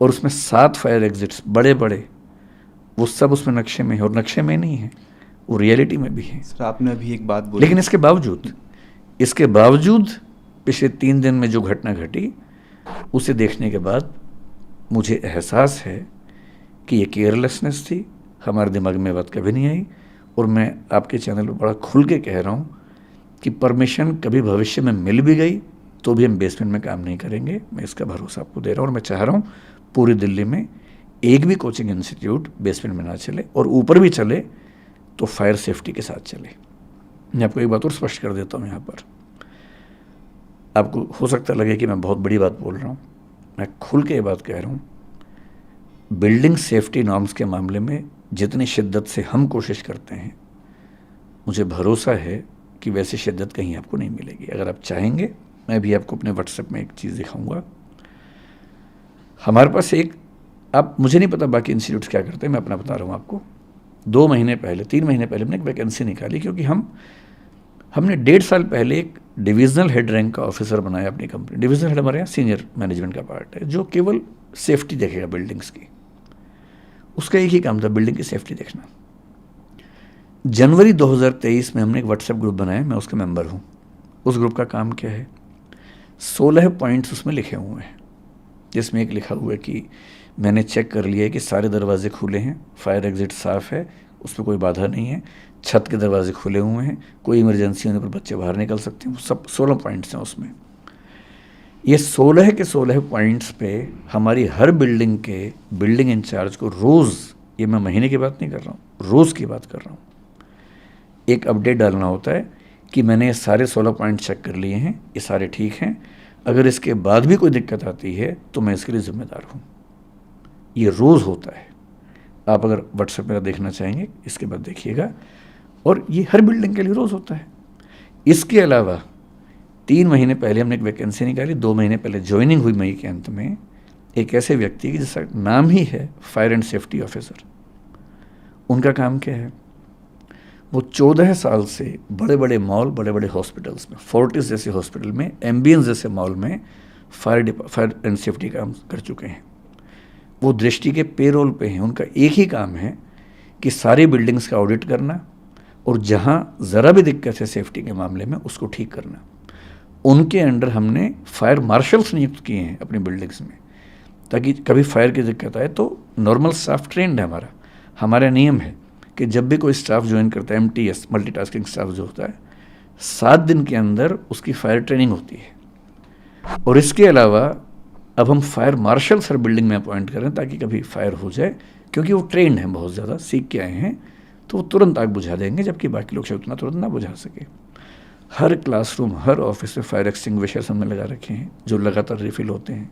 और उसमें 7 फायर एग्जिट्स बड़े बड़े, वो सब उसमें नक्शे में है, और नक्शे में नहीं है, वो रियलिटी में भी है। सर आपने अभी एक बात बोली, लेकिन इसके बावजूद पिछले 3 दिन में जो घटना घटी, उसे देखने के बाद मुझे एहसास है कि ये केयरलेसनेस थी, हमारे दिमाग में बात कभी नहीं आई। और मैं आपके चैनल पर बड़ा खुल के कह रहा हूँ कि परमिशन कभी भविष्य में मिल भी गई तो भी हम बेसमेंट में काम नहीं करेंगे। मैं इसका भरोसा आपको दे रहा हूँ। और मैं चाह रहा हूँ पूरी दिल्ली में एक भी कोचिंग इंस्टीट्यूट बेसमेंट में ना चले, और ऊपर भी चले तो फायर सेफ्टी के साथ चले। मैं आपको एक बात और स्पष्ट कर देता हूँ यहाँ पर। आपको हो सकता लगे कि मैं बहुत बड़ी बात बोल रहा हूँ, मैं खुल के ये बात कह रहा हूँ। बिल्डिंग सेफ्टी नॉर्म्स के मामले में जितनी शिद्दत से हम कोशिश करते हैं, मुझे भरोसा है कि वैसी शिद्दत कहीं आपको नहीं मिलेगी। अगर आप चाहेंगे, मैं भी आपको अपने व्हाट्सएप में एक चीज़ दिखाऊंगा। हमारे पास एक, आप, मुझे नहीं पता बाकी इंस्टीट्यूट्स क्या करते हैं, मैं अपना बता रहा हूँ आपको। 2 महीने पहले, 3 महीने पहले हमने एक वैकेंसी निकाली, क्योंकि हमने 1.5 साल पहले एक डिविजनल हेड रैंक का ऑफिसर बनाया अपनी कंपनी। डिविजनल हेड हमारे यहाँ सीनियर मैनेजमेंट का पार्ट है, जो केवल सेफ्टी देखेगा बिल्डिंग्स की। उसका एक ही काम था, बिल्डिंग की सेफ्टी देखना। जनवरी 2023 में हमने एक व्हाट्सएप ग्रुप बनाया, मैं उसका मेंबर हूँ। उस ग्रुप का काम क्या है, 16 पॉइंट्स उसमें लिखे हुए हैं, जिसमें एक लिखा हुआ है कि मैंने चेक कर लिया है कि सारे दरवाजे खुले हैं, फायर एग्जिट साफ़ है, उस पर कोई बाधा नहीं है, छत के दरवाजे खुले हुए हैं, कोई इमरजेंसी होने पर बच्चे बाहर निकल सकते हैं। वो सब 16 पॉइंट्स हैं उसमें। ये 16 के 16 पॉइंट्स पे हमारी हर बिल्डिंग के बिल्डिंग इंचार्ज को रोज़, ये मैं महीने की बात नहीं कर रहा हूँ, रोज़ की बात कर रहा हूँ, एक अपडेट डालना होता है कि मैंने ये सारे 16 पॉइंट चेक कर लिए हैं, ये सारे ठीक हैं, अगर इसके बाद भी कोई दिक्कत आती है तो मैं इसके लिए ज़िम्मेदार हूँ। ये रोज़ होता है। आप अगर व्हाट्सएप मेरा देखना चाहेंगे, इसके बाद देखिएगा। और ये हर बिल्डिंग के लिए रोज़ होता है। इसके अलावा 3 महीने पहले हमने एक वैकेंसी निकाली, 2 महीने पहले ज्वाइनिंग हुई मई के अंत में, एक ऐसे व्यक्ति की जिसका नाम ही है फायर एंड सेफ्टी ऑफिसर। उनका काम क्या है, वो 14 साल से बड़े बड़े मॉल, बड़े बड़े हॉस्पिटल्स में, फोर्टिस जैसे हॉस्पिटल में, एम्बियंस जैसे मॉल में फायर एंड सेफ्टी काम कर चुके हैं। वो दृष्टि के पेरोल पे हैं। उनका एक ही काम है कि सारी बिल्डिंग्स का ऑडिट करना, और जहाँ ज़रा भी दिक्कत है सेफ्टी के मामले में उसको ठीक करना। उनके अंडर हमने फायर मार्शल्स नियुक्त किए हैं अपनी बिल्डिंग्स में, ताकि कभी फायर की दिक्कत आए तो नॉर्मल स्टाफ ट्रेंड है हमारा नियम है कि जब भी कोई स्टाफ ज्वाइन करता है, MTS मल्टीटास्किंग स्टाफ जो होता है, 7 दिन के अंदर उसकी फायर ट्रेनिंग होती है। और इसके अलावा अब हम फायर मार्शल हर बिल्डिंग में अपॉइंट करें, ताकि कभी फायर हो जाए, क्योंकि वो ट्रेंड हैं, बहुत ज़्यादा सीख के आए हैं, तो वो तुरंत आग बुझा देंगे, जबकि बाकी लोग शायद उतना तुरंत ना बुझा सके। हर क्लासरूम, हर ऑफिस में फायर एक्सटिंग्विशर्स हमने लगा रखे हैं, जो लगातार रिफिल होते हैं।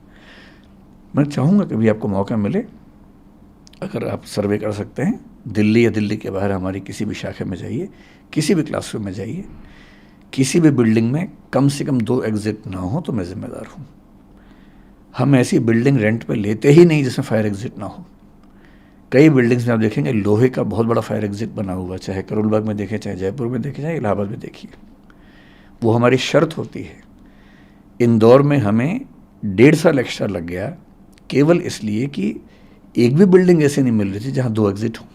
मैं चाहूँगा कभी आपको मौका मिले, अगर आप सर्वे कर सकते हैं, दिल्ली या दिल्ली के बाहर हमारी किसी भी शाखा में जाइए, किसी भी क्लासरूम में जाइए, किसी भी बिल्डिंग में कम से कम 2 एग्जिट ना हो तो मैं ज़िम्मेदार हूँ। हम ऐसी बिल्डिंग रेंट पे लेते ही नहीं जिसमें फायर एग्जिट ना हो। कई बिल्डिंग्स में आप देखेंगे लोहे का बहुत बड़ा फायर एग्जिट बना हुआ, चाहे करोल बाग में देखें, चाहे जयपुर में देखें, चाहे इलाहाबाद में देखिए। वो हमारी शर्त होती है। इंदौर में हमें 1.5 साल एक्स्ट्रा लग गया, केवल इसलिए कि एक भी बिल्डिंग ऐसी नहीं मिल रही थी जहाँ 2 एग्जिट हों।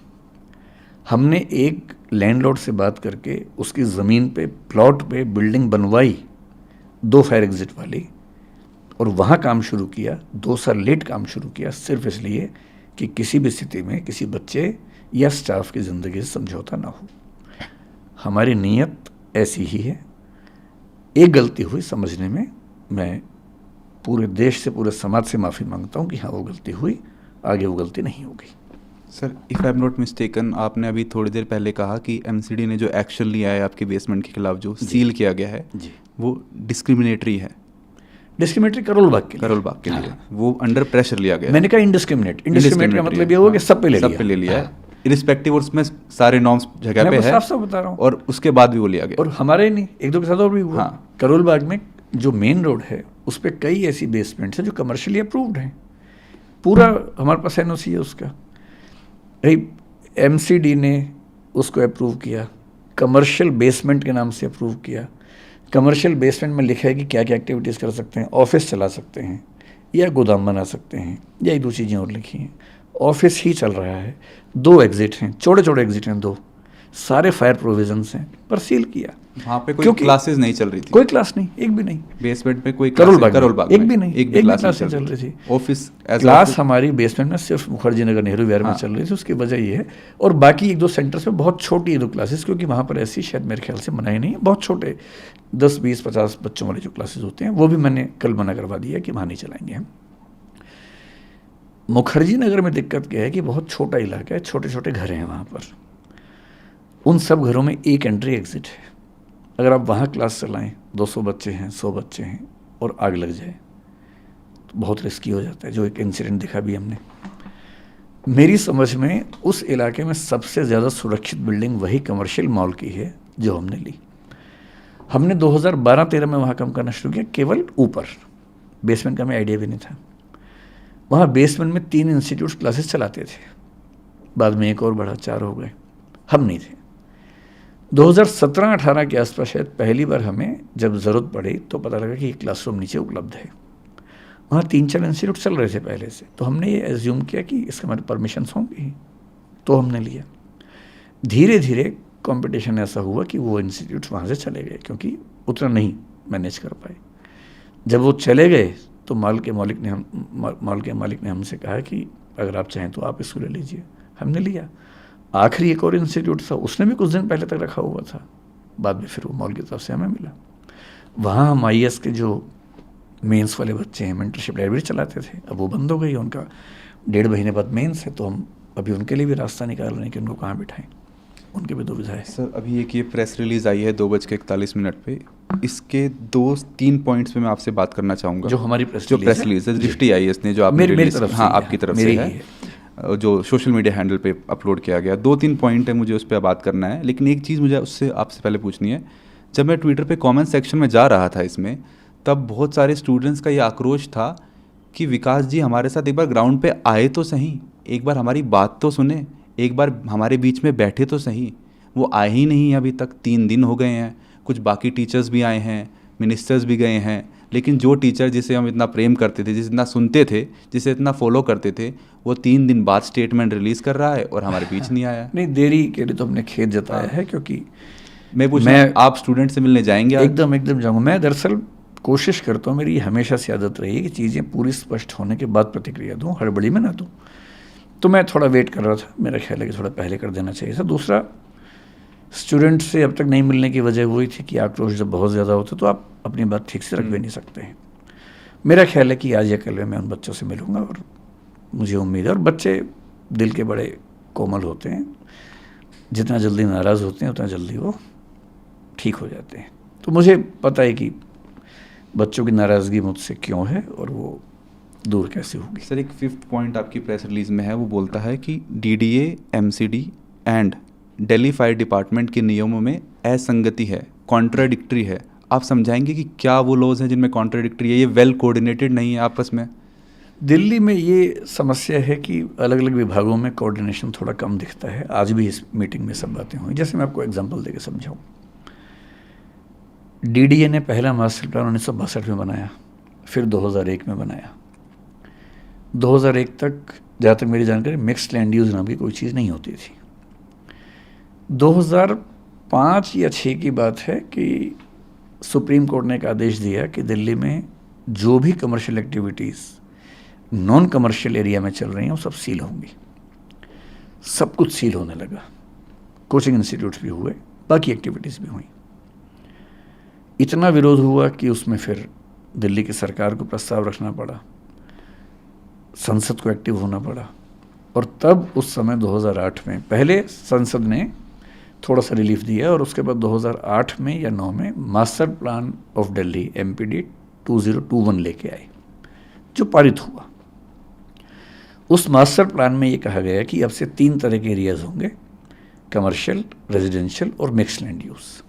हमने एक लैंडलॉर्ड से बात करके उसकी ज़मीन पे, प्लॉट पे बिल्डिंग बनवाई 2 फायर एग्जिट वाली, और वहाँ काम शुरू किया। 2 साल लेट काम शुरू किया, सिर्फ इसलिए कि किसी भी स्थिति में किसी बच्चे या स्टाफ की ज़िंदगी से समझौता ना हो। हमारी नीयत ऐसी ही है। एक गलती हुई समझने में, मैं पूरे देश से, पूरे समाज से माफ़ी मांगता हूँ कि हाँ वो गलती हुई, आगे वो गलती नहीं होगी। Sir, if I am not mistaken, आपने अभी थोड़ी देर पहले कहा कि MCD ने जो एक्शन लिया है आपके बेसमेंट के खिलाफ, जो सील किया गया है जी, वो डिस्क्रिमिनेटरी है। डिस्क्रिमिनेटरी करोल बाग के लिए हाँ। वो अंडर प्रेशर लिया गया। मैंने कहा इनडिस्क्रिमिनेट का मतलब ये हुआ कि सब पे ले लिया है, इरिस्पेक्टिव, और उसमें सारे नॉर्म्स जगह पे है, साफ बता रहा हूँ, और उसके बाद भी वो लिया गया। और हमारे नहीं, 1-2 के साथ और भी हुआ। हाँ। करोल बाग में जो मेन रोड है उस पर कई ऐसी बेसमेंट्स हैं जो कमर्शियली अप्रूव्ड हैं, पूरा हमारे पास NOC है उसका। भाई MCD ने उसको अप्रूव किया, कमर्शियल बेसमेंट के नाम से अप्रूव किया। कमर्शियल बेसमेंट में लिखा है कि क्या क्या एक्टिविटीज़ कर सकते हैं, ऑफिस चला सकते हैं या गोदाम बना सकते हैं, या एक दो चीज़ें और लिखी हैं। ऑफिस ही चल रहा है, 2 एग्जिट हैं, छोटे छोटे एग्जिट हैं 2, सारे फायर प्रोविजंस हैं, पर सील किया। वहाँ पे कोई क्लासेस नहीं चल रही थी, कोई क्लास नहीं, एक भी नहीं। बेसमेंट में कोई करोल करोल बाग बाग एक में भी नहीं, एक भी क्लास नहीं चल रही थी। ऑफिस क्लास हमारी बेसमेंट में सिर्फ मुखर्जी नगर नेहरू विहार में चल रही थी। उसकी वजह ये है, और बाकी 1-2 सेंटर्स में बहुत छोटी 1-2 क्लासेस, क्योंकि वहाँ पर ऐसी शायद मेरे ख्याल से मनाही नहीं है, बहुत छोटे 10, 20, 50 बच्चों वाले जो क्लासेस होते हैं, वो भी मैंने कल मना करवा दिया कि वहाँ नहीं चलाएंगे हम। मुखर्जी नगर में दिक्कत क्या है कि बहुत छोटा इलाका है, छोटे छोटे घर हैं वहाँ पर, उन सब घरों में एक एंट्री एग्जिट है। अगर आप वहाँ क्लास चलाएं, 200 बच्चे हैं, 100 बच्चे हैं, और आग लग जाए तो बहुत रिस्की हो जाता है, जो एक इंसिडेंट दिखा भी हमने। मेरी समझ में उस इलाके में सबसे ज़्यादा सुरक्षित बिल्डिंग वही कमर्शियल मॉल की है जो हमने ली। हमने 2012-13 में वहाँ काम करना शुरू किया, केवल ऊपर, बेसमेंट का हमें आइडिया भी नहीं था। वहाँ बेसमेंट में 3 इंस्टीट्यूट क्लासेस चलाते थे, बाद में एक और बढ़ा, 4 हो गए, हम नहीं थे। 2017-18 के आसपास शायद पहली बार हमें जब ज़रूरत पड़ी तो पता लगा कि एक क्लासरूम नीचे उपलब्ध है। वहाँ 3-4 इंस्टीट्यूट चल रहे थे पहले से, तो हमने ये एज्यूम किया कि इसके हमारे परमिशंस होंगे, तो हमने लिया। धीरे धीरे कंपटीशन ऐसा हुआ कि वो इंस्टीट्यूट वहाँ से चले गए, क्योंकि उतना नहीं मैनेज कर पाए। जब वो चले गए तो मॉल के मालिक ने हमसे कहा कि अगर आप चाहें तो आप इसको ले लीजिए। हमने लिया। आखिरी एक और इंस्टीट्यूट था, उसने भी कुछ दिन पहले तक रखा हुआ था, बाद में फिर वो मॉल की तरफ से हमें मिला। वहाँ हम IAS के जो मेंस वाले बच्चे हैं, मेंटरशिप लाइब्रेरी चलाते थे, अब वो बंद हो गई, उनका 1.5 महीने बाद मेंस है, तो हम अभी उनके लिए भी रास्ता निकाल रहे हैं कि उनको कहाँ बिठाएं, उनकी भी दुविधा है। सर अभी एक ये प्रेस रिलीज़ आई है 2:41 पे, इसके 2-3 पॉइंट्स पे मैं आपसे बात करना चाहूँगा। जो हमारी प्रेस रिलीज है दृष्टि IAS ने जो आपने मेरी तरफ से, हाँ आपकी तरफ से है, जो सोशल मीडिया हैंडल पे अपलोड किया गया। 2-3 पॉइंट है, मुझे उस पर बात करना है, लेकिन एक चीज़ मुझे उससे आपसे पहले पूछनी है। जब मैं ट्विटर पे कमेंट सेक्शन में जा रहा था इसमें, तब बहुत सारे स्टूडेंट्स का ये आक्रोश था कि विकास जी हमारे साथ एक बार ग्राउंड पे आए तो सही, एक बार हमारी बात तो सुने, एक बार हमारे बीच में बैठे तो सही। वो आए ही नहीं अभी तक, 3 दिन हो गए हैं। कुछ बाकी टीचर्स भी आए हैं, मिनिस्टर्स भी गए हैं, लेकिन जो टीचर जिसे हम इतना प्रेम करते थे, जिसे इतना सुनते थे, जिसे इतना फॉलो करते थे, वो 3 दिन बाद स्टेटमेंट रिलीज़ कर रहा है और हमारे बीच नहीं आया। नहीं, देरी के लिए तो हमने खेद जताया है, क्योंकि मैं आप स्टूडेंट से मिलने जाएंगे? एकदम जाऊँगा। मैं दरअसल कोशिश करता हूँ, मेरी हमेशा से आदत रही है कि चीज़ें पूरी स्पष्ट होने के बाद प्रतिक्रिया दूँ, हड़बड़ी में ना दूँ। तो मैं थोड़ा वेट कर रहा था, मेरा ख्याल है कि थोड़ा पहले कर देना चाहिए था। दूसरा, स्टूडेंट से अब तक नहीं मिलने की वजह वही थी कि आक्रोश जब बहुत ज़्यादा होता तो आप अपनी बात ठीक से रख भी नहीं सकते हैं। मेरा ख्याल है कि आज या कल में मैं उन बच्चों से मिलूँगा, और मुझे उम्मीद है, और बच्चे दिल के बड़े कोमल होते हैं, जितना जल्दी नाराज़ होते हैं उतना जल्दी वो ठीक हो जाते हैं। तो मुझे पता है कि बच्चों की नाराज़गी मुझसे क्यों है और वो दूर कैसे होगी। सर एक 5th पॉइंट आपकी प्रेस रिलीज़ में है, वो बोलता है कि DDA, MCD and Delhi fire department के नियमों में असंगति है, कॉन्ट्राडिक्टरी है। आप समझाएंगे कि क्या वो लॉज हैं जिनमें कॉन्ट्राडिक्टरी है, ये वेल कोऑर्डिनेटेड नहीं है आपस में? दिल्ली में ये समस्या है कि अलग अलग विभागों में कोऑर्डिनेशन थोड़ा कम दिखता है। आज भी इस मीटिंग में सब बातें हुई। जैसे मैं आपको एग्जांपल देके समझाऊँ, DDA ने पहला मास्टर प्लान 1962 में बनाया, फिर 2001 में बनाया। 2001 तक, जहाँ तक मेरी जानकारी, मिक्स्ड लैंड यूज़ नाम की कोई चीज़ नहीं होती थी। 2005 या 6 की बात है कि सुप्रीम कोर्ट ने एक आदेश दिया कि दिल्ली में जो भी commercial activities non commercial area में चल रही हैं वो सब सील होंगी। सब कुछ सील होने लगा, कोचिंग इंस्टीट्यूट्स भी हुए, बाकी एक्टिविटीज़ भी हुई। इतना विरोध हुआ कि उसमें फिर दिल्ली की सरकार को प्रस्ताव रखना पड़ा, संसद को एक्टिव होना पड़ा, और तब उस समय 2008 में पहले संसद ने थोड़ा सा रिलीफ दिया, और उसके बाद 2008 में या 9 में master plan of Delhi MPD 2021 लेके आए, जो पारित हुआ। उस मास्टर प्लान में ये कहा गया कि अब से 3 तरह के एरियाज होंगे, कमर्शियल, रेजिडेंशियल और mixed land use.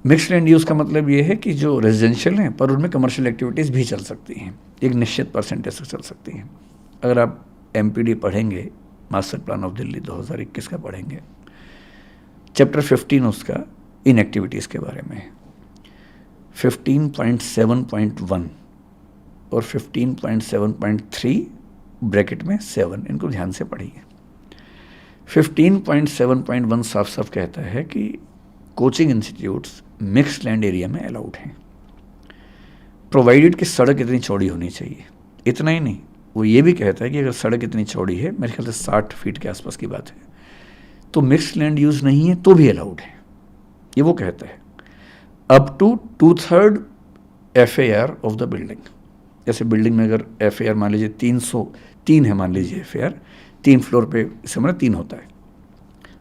Mixed land use का मतलब ये है कि जो रेजिडेंशियल हैं पर उनमें कमर्शियल एक्टिविटीज़ भी चल सकती हैं, एक निश्चित परसेंटेज तक चल सकती हैं। अगर आप MPD पढ़ेंगे, मास्टर प्लान ऑफ दिल्ली 2021 का पढ़ेंगे, चैप्टर 15 उसका इनएक्टिविटीज़ के बारे में है। 15.7.1 और 15.7.3 ब्रैकेट में 7, इनको ध्यान से पढ़िए। 15.7.1 साफ साफ कहता है कि coaching institutes mixed land area में अलाउड हैं, प्रोवाइडेड कि सड़क इतनी चौड़ी होनी चाहिए। इतना ही नहीं, वो ये भी कहता है कि अगर सड़क इतनी चौड़ी है, मेरे ख्याल से 60 फीट के आसपास की बात है, तो मिक्स्ड लैंड यूज़ नहीं है तो भी अलाउड है, ये वो कहता है। Up to 2/3 FAR of the building. जैसे बिल्डिंग में अगर FAR मान लीजिए 303 है, मान लीजिए FAR 3 फ्लोर पे, इस समय 3 होता है,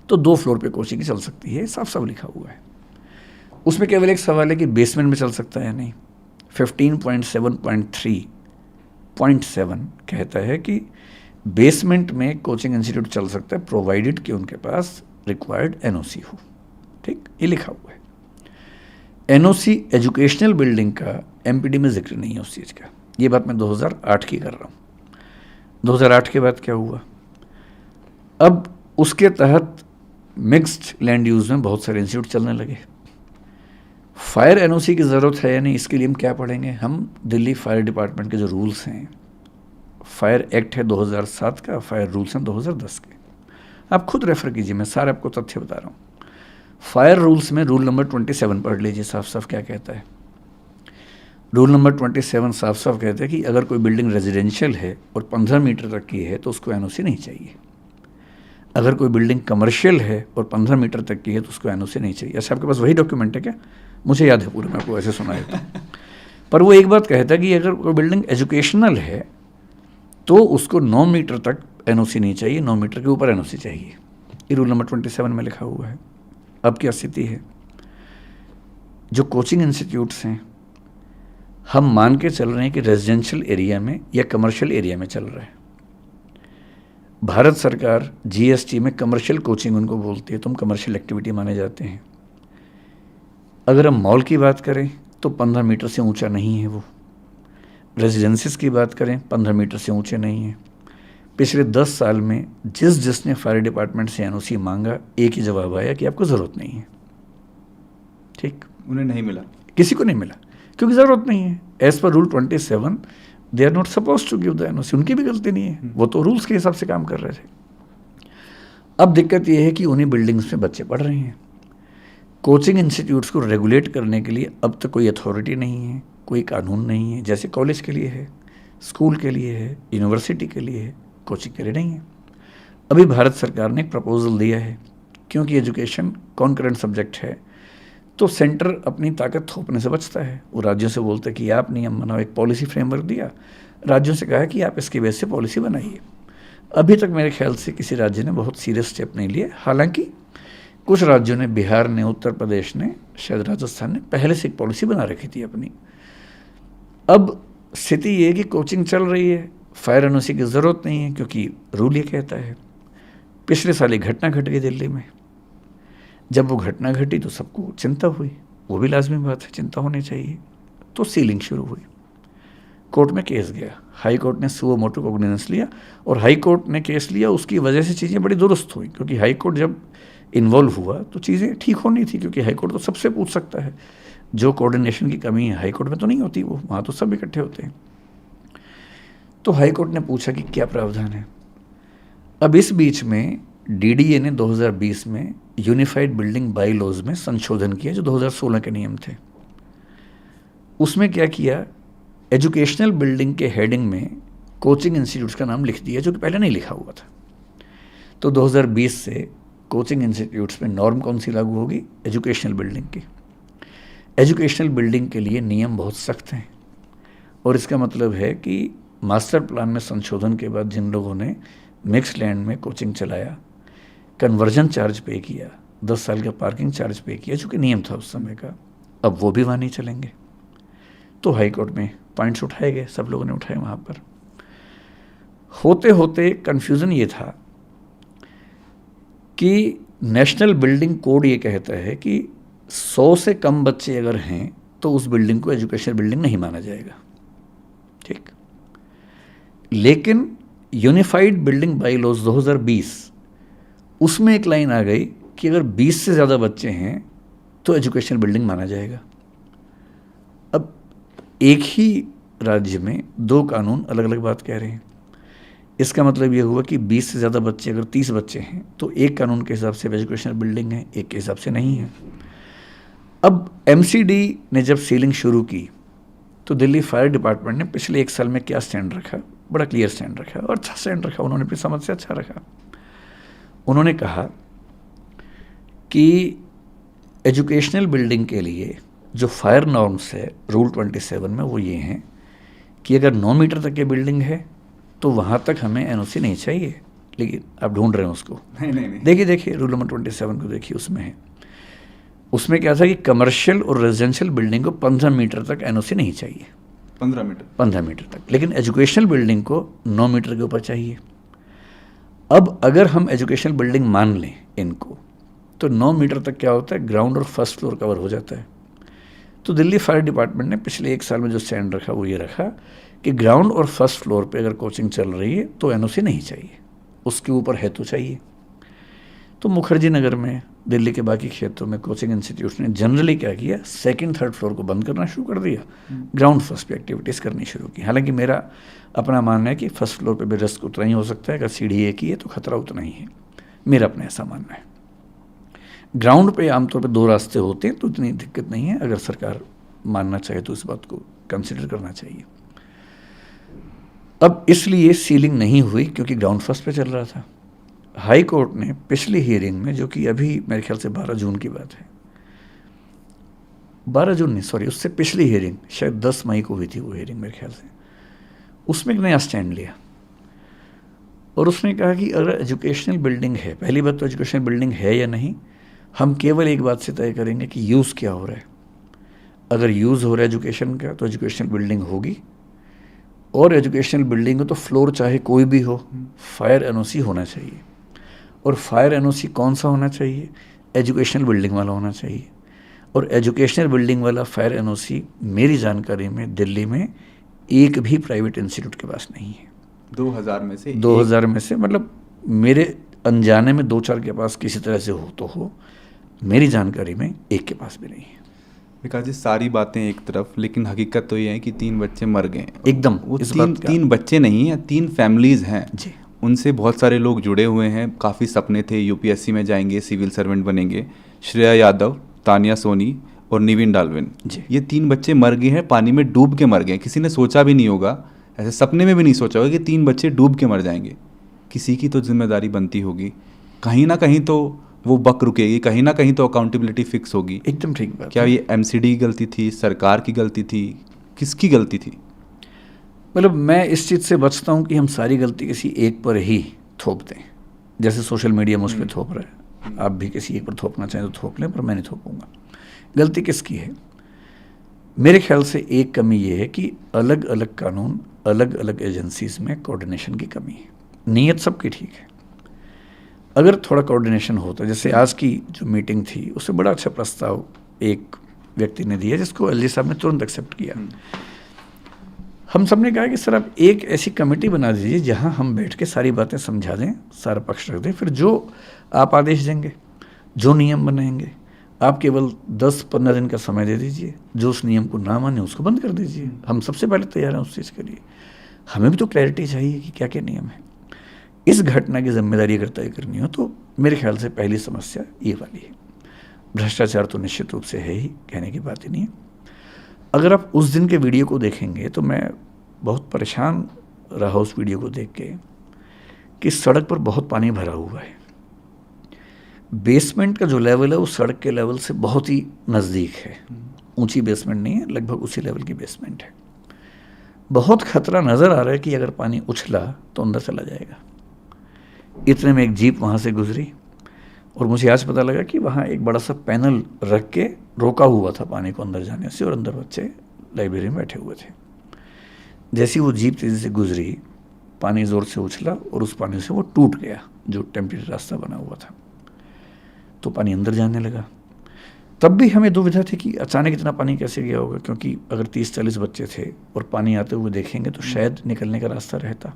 तो 2 फ्लोर पे कोचिंग चल सकती है, साफ साफ लिखा हुआ है। उसमें केवल एक सवाल है कि बेसमेंट में चल सकता है या नहीं। 15.7.3.7 कहता है कि बेसमेंट में कोचिंग इंस्टीट्यूट चल सकता है प्रोवाइडेड कि उनके पास रिक्वायर्ड NOC हो। ठीक, ये लिखा हुआ है। NOC एजुकेशनल बिल्डिंग का MPD में जिक्र नहीं है उस चीज़ का। ये बात मैं 2008 की कर रहा हूँ। 2008 के बाद क्या हुआ, अब उसके तहत मिक्स्ड लैंड यूज़ में बहुत सारे इंस्टीट्यूट चलने लगे। फायर NOC की ज़रूरत है या नहीं, इसके लिए हम क्या पढ़ेंगे, हम दिल्ली फायर डिपार्टमेंट के जो रूल्स हैं, फायर एक्ट है 2007 का, फायर रूल्स हैं 2010 के, आप खुद रेफर कीजिए, मैं सारे आपको तथ्य बता रहा हूँ। फायर रूल्स में रूल नंबर 27 पढ़ लीजिए, साफ साफ क्या कहता है। रूल नंबर 27 साफ साफ कहता है कि अगर कोई बिल्डिंग रेजिडेंशियल है और 15 मीटर तक की है तो उसको NOC नहीं चाहिए। अगर कोई बिल्डिंग कमर्शियल है और 15 मीटर तक की है तो उसको NOC नहीं चाहिए। ऐसे आपके पास वही डॉक्यूमेंट है क्या? मुझे याद है पूरा, मैं आपको ऐसे सुनाया था। पर वो एक बात कहता है कि अगर कोई बिल्डिंग एजुकेशनल है तो उसको 9 मीटर तक NOC नहीं चाहिए, 9 मीटर के ऊपर NOC चाहिए। ये रूल नंबर 27 में लिखा हुआ है। अब क्या स्थिति है, जो कोचिंग इंस्टीट्यूट्स हैं, हम मान के चल रहे हैं कि रेजिडेंशियल एरिया में या कमर्शियल एरिया में चल रहा है। भारत सरकार GST में कमर्शियल कोचिंग उनको बोलती है, तो हम कमर्शियल एक्टिविटी माने जाते हैं। अगर हम मॉल की बात करें तो 15 मीटर से ऊंचा नहीं है वो। रेजिडेंसीज की बात करें 15 मीटर से ऊंचे नहीं है। पिछले 10 साल में जिसने फायर डिपार्टमेंट से NOC मांगा, एक ही जवाब आया कि आपको ज़रूरत नहीं है। ठीक, उन्हें नहीं मिला, किसी को नहीं मिला क्योंकि ज़रूरत नहीं है। As per rule 27 they are not suppose to give the NOC। उनकी भी गलती नहीं है, वो तो रूल्स के हिसाब से काम कर रहे थे। अब दिक्कत ये है कि उन्हीं बिल्डिंग्स में बच्चे पढ़ रहे हैं। कोचिंग इंस्टीट्यूट्स को रेगुलेट करने के लिए अब तक कोई अथॉरिटी नहीं है, कोई कानून नहीं है। जैसे कॉलेज के लिए है, स्कूल के लिए है, यूनिवर्सिटी के लिए है, कोचिंग के लिए नहीं है। अभी भारत सरकार ने एक प्रपोजल दिया है, क्योंकि एजुकेशन कॉन्करेंट सब्जेक्ट है तो सेंटर अपनी ताकत थोपने से बचता है। वो राज्यों से बोलते हैं कि आप नियम बनाओ, एक पॉलिसी फ्रेमवर्क दिया, राज्यों से कहा कि आप इसके बेस से पॉलिसी बनाइए। अभी तक मेरे ख्याल से किसी राज्य ने बहुत सीरियस स्टेप नहीं लिए। हालांकि कुछ राज्यों ने, बिहार ने, उत्तर प्रदेश ने, शायद राजस्थान ने पहले से एक पॉलिसी बना रखी थी अपनी। अब स्थिति ये है कि कोचिंग चल रही है, फायर NOC की ज़रूरत नहीं है क्योंकि रूल ये कहता है। पिछले साल एक घटना घट गई दिल्ली में। जब वो घटना घटी तो सबको चिंता हुई, वो भी लाजमी बात है, चिंता होनी चाहिए। तो सीलिंग शुरू हुई, कोर्ट में केस गया, हाई कोर्ट ने सुओ मोटो कॉग्निजेंस लिया, और हाई कोर्ट ने केस लिया, उसकी वजह से चीज़ें बड़ी दुरुस्त हुई। क्योंकि हाई कोर्ट जब इन्वॉल्व हुआ तो चीज़ें ठीक होनी थी, क्योंकि हाई कोर्ट तो सबसे पूछ सकता है। जो कोऑर्डिनेशन की कमी है हाई कोर्ट में तो नहीं होती, वो वहाँ तो सब इकट्ठे होते हैं। तो हाई कोर्ट ने पूछा कि क्या प्रावधान है। अब इस बीच में DDA ने 2020 में यूनिफाइड बिल्डिंग बाई लॉज में संशोधन किया, जो 2016 के नियम थे। उसमें क्या किया, एजुकेशनल बिल्डिंग के हेडिंग में कोचिंग इंस्टीट्यूट्स का नाम लिख दिया, जो कि पहले नहीं लिखा हुआ था। तो 2020 से कोचिंग इंस्टीट्यूट्स में नॉर्म कौन सी लागू होगी, एजुकेशनल बिल्डिंग की। एजुकेशनल बिल्डिंग के लिए नियम बहुत सख्त हैं, और इसका मतलब है कि मास्टर प्लान में संशोधन के बाद जिन लोगों ने मिक्स लैंड में कोचिंग चलाया, कन्वर्जन चार्ज पे किया, 10 साल का पार्किंग चार्ज पे किया, जो कि नियम था उस समय का, अब वो भी वहाँ नहीं चलेंगे। तो हाई कोर्ट में पॉइंट्स उठाए गए, सब लोगों ने उठाए वहाँ पर। होते होते कन्फ्यूज़न ये था कि नेशनल बिल्डिंग कोड ये कहता है कि 100 से कम बच्चे अगर हैं तो उस बिल्डिंग को एजुकेशनल बिल्डिंग नहीं माना जाएगा। ठीक, लेकिन यूनिफाइड बिल्डिंग बाई लॉज 2020 उसमें एक लाइन आ गई कि अगर 20 से ज़्यादा बच्चे हैं तो एजुकेशनल बिल्डिंग माना जाएगा। अब एक ही राज्य में दो कानून अलग अलग बात कह रहे हैं। इसका मतलब ये हुआ कि 20 से ज़्यादा बच्चे, अगर 30 बच्चे हैं तो एक कानून के हिसाब से एजुकेशनल बिल्डिंग है, एक के हिसाब से नहीं है। अब एमसीडी ने जब सीलिंग शुरू की तो दिल्ली फायर डिपार्टमेंट ने पिछले 1 साल में क्या स्टैंड रखा, बड़ा क्लियर स्टैंड रखा और अच्छा स्टैंड रखा। उन्होंने अपनी समझ से अच्छा रखा। उन्होंने कहा कि एजुकेशनल बिल्डिंग के लिए जो फायर नॉर्म्स है रूल 27 में वो ये हैं कि अगर 9 मीटर तक की बिल्डिंग है तो वहाँ तक हमें एनओसी नहीं चाहिए। लेकिन आप ढूंढ रहे हैं उसको, नहीं। देखिए रूल नंबर 27 को देखिए, उसमें है, उसमें क्या था कि कमर्शियल और रेजिडेंशियल बिल्डिंग को 15 मीटर तक एनओसी नहीं चाहिए। 15 मीटर तक, लेकिन एजुकेशनल बिल्डिंग को 9 मीटर के ऊपर चाहिए। अब अगर हम एजुकेशनल बिल्डिंग मान लें इनको, तो 9 मीटर तक क्या होता है, ग्राउंड और फर्स्ट फ्लोर कवर हो जाता है। तो दिल्ली फायर डिपार्टमेंट ने पिछले 1 साल में जो स्टैंड रखा वो ये रखा कि ग्राउंड और फर्स्ट फ्लोर पे अगर कोचिंग चल रही है तो एनओसी नहीं चाहिए, उसके ऊपर है तो चाहिए। तो मुखर्जी नगर में, दिल्ली के बाकी क्षेत्रों में कोचिंग इंस्टीट्यूट ने जनरली क्या किया, 2nd 3rd फ्लोर को बंद करना शुरू कर दिया, ग्राउंड फर्स्ट पे एक्टिविटीज़ करनी शुरू की। हालांकि मेरा अपना मानना है कि फर्स्ट फ्लोर पे भी रिस्क उतना ही हो सकता है, अगर सीढ़ी एक ही है तो खतरा उतना ही है, मेरा अपना ऐसा मानना है। ग्राउंड पे आमतौर पे 2 रास्ते होते हैं तो इतनी दिक्कत नहीं है, अगर सरकार मानना चाहे तो इस बात को कंसिडर करना चाहिए। अब इसलिए सीलिंग नहीं हुई क्योंकि ग्राउंड फर्स्ट पे चल रहा था। हाई कोर्ट ने पिछली हियरिंग में, जो कि अभी मेरे ख्याल से 12 जून की बात है, 12 जून नहीं सॉरी, उससे पिछली हियरिंग शायद 10 मई को हुई थी वो हियरिंग मेरे ख्याल से, उसमें एक नया स्टैंड लिया और उसने कहा कि अगर एजुकेशनल बिल्डिंग है, पहली बात तो एजुकेशनल बिल्डिंग है या नहीं, हम केवल एक बात से तय करेंगे कि यूज़ क्या हो रहा है। अगर यूज़ हो रहा है एजुकेशन का तो एजुकेशनल बिल्डिंग होगी, और एजुकेशनल बिल्डिंग हो तो फ्लोर चाहे कोई भी हो, फायर एनओसी होना चाहिए। और फायर एनओसी कौन सा होना चाहिए, एजुकेशनल बिल्डिंग वाला होना चाहिए। और एजुकेशनल बिल्डिंग वाला फायर एनओसी मेरी जानकारी में दिल्ली में एक भी प्राइवेट इंस्टीट्यूट के पास नहीं है। 2000 में से मतलब मेरे अनजाने में 2-4 के पास किसी तरह से हो तो हो, मेरी जानकारी में एक के पास भी नहीं है। विकास जी, सारी बातें एक तरफ, लेकिन हकीकत तो ये है कि 3 बच्चे मर गए एकदम। वो 3 बच्चे नहीं हैं, 3 फैमिलीज़ हैं जी। उनसे बहुत सारे लोग जुड़े हुए हैं, काफ़ी सपने थे, यूपीएससी में जाएंगे, सिविल सर्वेंट बनेंगे। श्रेया यादव, तानिया सोनी और निविन डाल्विन, ये 3 बच्चे मर गए हैं, पानी में डूब के मर गए। किसी ने सोचा भी नहीं होगा, ऐसे सपने में भी नहीं सोचा होगा कि 3 बच्चे डूब के मर जाएंगे। किसी की तो जिम्मेदारी बनती होगी, कहीं ना कहीं तो वो बक रुकेगी, कहीं ना कहीं तो अकाउंटेबिलिटी फिक्स होगी। एकदम ठीक बात। क्या ये एमसीडी की गलती थी, सरकार की गलती थी, किसकी गलती थी? मतलब मैं इस चीज़ से बचता हूँ कि हम सारी गलती किसी एक पर ही थोप दें, जैसे सोशल मीडिया मुझ पर थोप रहा है। आप भी किसी एक पर थोपना चाहें तो थोप लें, पर मैं नहीं थोपूंगा। गलती किसकी है? मेरे ख्याल से एक कमी ये है कि अलग अलग कानून, अलग अलग एजेंसीज में कोऑर्डिनेशन की कमी है। नीयत सबकी ठीक है, अगर थोड़ा कोऑर्डिनेशन होता, जैसे आज की जो मीटिंग थी उससे बड़ा अच्छा प्रस्ताव एक व्यक्ति ने दिया जिसको एलजी साहब ने तुरंत एक्सेप्ट किया। हम सब ने कहा कि सर आप एक ऐसी कमेटी बना दीजिए जहां हम बैठ के सारी बातें समझा दें, सारा पक्ष रख दें, फिर जो आप आदेश देंगे, जो नियम बनाएंगे, आप केवल 10-15 दिन का समय दे दीजिए, जो उस नियम को ना माने उसको बंद कर दीजिए। हम सबसे पहले तैयार हैं उस चीज़ के लिए। हमें भी तो क्लैरिटी चाहिए कि क्या क्या नियम है। इस घटना की जिम्मेदारी अगर तय करनी हो तो मेरे ख्याल से पहली समस्या ये वाली है। भ्रष्टाचार तो निश्चित रूप से है ही, कहने की बात ही नहीं है। अगर आप उस दिन के वीडियो को देखेंगे तो मैं बहुत परेशान रहा उस वीडियो को देख के कि सड़क पर बहुत पानी भरा हुआ है। बेसमेंट का जो लेवल है वो सड़क के लेवल से बहुत ही नज़दीक है, ऊंची बेसमेंट नहीं है, लगभग उसी लेवल की बेसमेंट है। बहुत खतरा नज़र आ रहा है कि अगर पानी उछला तो अंदर चला जाएगा। इतने में एक जीप वहाँ से गुजरी और मुझे आज पता लगा कि वहाँ एक बड़ा सा पैनल रख के रोका हुआ था पानी को अंदर जाने से, और अंदर बच्चे लाइब्रेरी में बैठे हुए थे। जैसी वो जीप तेज़ी से गुजरी, पानी ज़ोर से उछला और उस पानी से वो टूट गया जो टेम्परेरी रास्ता बना हुआ था, तो पानी अंदर जाने लगा। तब भी हमें दुविधा थी कि अचानक इतना पानी कैसे गया होगा, क्योंकि अगर 30-40 बच्चे थे और पानी आते हुए देखेंगे तो शायद निकलने का रास्ता रहता।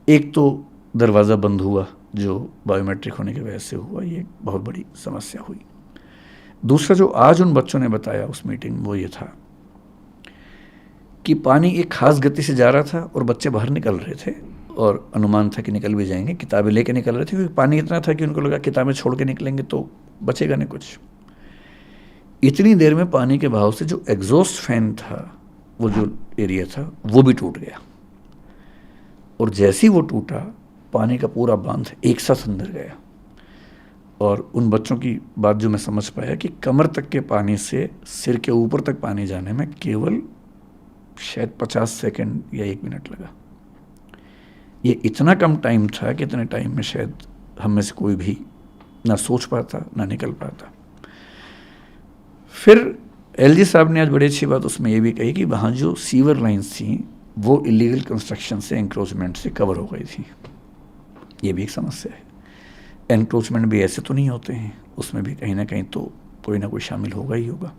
एक तो दरवाज़ा बंद हुआ जो बायोमेट्रिक होने की वजह से हुआ, ये बहुत बड़ी समस्या हुई। दूसरा जो आज उन बच्चों ने बताया उस मीटिंग में, वो ये था कि पानी एक खास गति से जा रहा था और बच्चे बाहर निकल रहे थे और अनुमान था कि निकल भी जाएंगे, किताबें लेके निकल रहे थे क्योंकि पानी इतना था कि उनको लगा किताबें छोड़ के निकलेंगे तो बचेगा नहीं कुछ। इतनी देर में पानी के बहाव से जो एग्जॉस्ट फैन था, वो जो एरिया था, वो भी टूट गया और जैसे ही वो टूटा पानी का पूरा बांध एक साथ अंदर गया। और उन बच्चों की बात जो मैं समझ पाया कि कमर तक के पानी से सिर के ऊपर तक पानी जाने में केवल शायद 50 सेकंड या 1 मिनट लगा। ये इतना कम टाइम था कि इतने टाइम में शायद हम में से कोई भी ना सोच पाता ना निकल पाता। फिर एलजी साहब ने आज बड़ी अच्छी बात उसमें ये भी कही कि वहाँ जो सीवर लाइन्स थी वो इलीगल कंस्ट्रक्शन से, एंक्रोचमेंट से कवर हो गई थी। ये भी एक समस्या है। एनक्रोचमेंट भी ऐसे तो नहीं होते हैं, उसमें भी कहीं ना कहीं तो कोई ना कोई शामिल होगा ही होगा।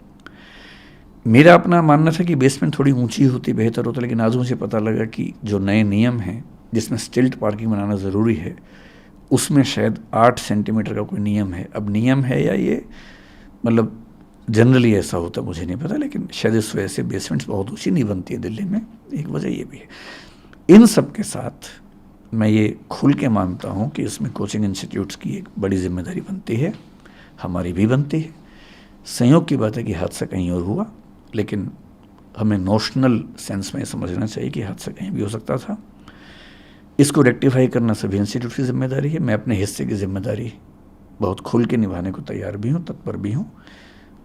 मेरा अपना मानना था कि बेसमेंट थोड़ी ऊंची होती बेहतर होता, लेकिन आज मुझे पता लगा कि जो नए नियम हैं जिसमें स्टिल्ट पार्किंग बनाना ज़रूरी है, उसमें शायद 8 सेंटीमीटर का कोई नियम है। अब नियम है या ये मतलब जनरली ऐसा होता मुझे नहीं पता, लेकिन शायद इस वजह से बेसमेंट्स बहुत ऊँची नहीं बनती है दिल्ली में, एक वजह ये भी है। इन सब के साथ मैं ये खुल के मानता हूँ कि इसमें कोचिंग इंस्टीट्यूट्स की एक बड़ी जिम्मेदारी बनती है, हमारी भी बनती है। संयोग की बात है कि हादसा कहीं और हुआ, लेकिन हमें नोशनल सेंस में समझना चाहिए कि हादसा कहीं भी हो सकता था। इसको रेक्टिफाई करना सभी इंस्टीट्यूट की जिम्मेदारी है। मैं अपने हिस्से की जिम्मेदारी बहुत खुल के निभाने को तैयार भी हूँ, तत्पर भी हूँ,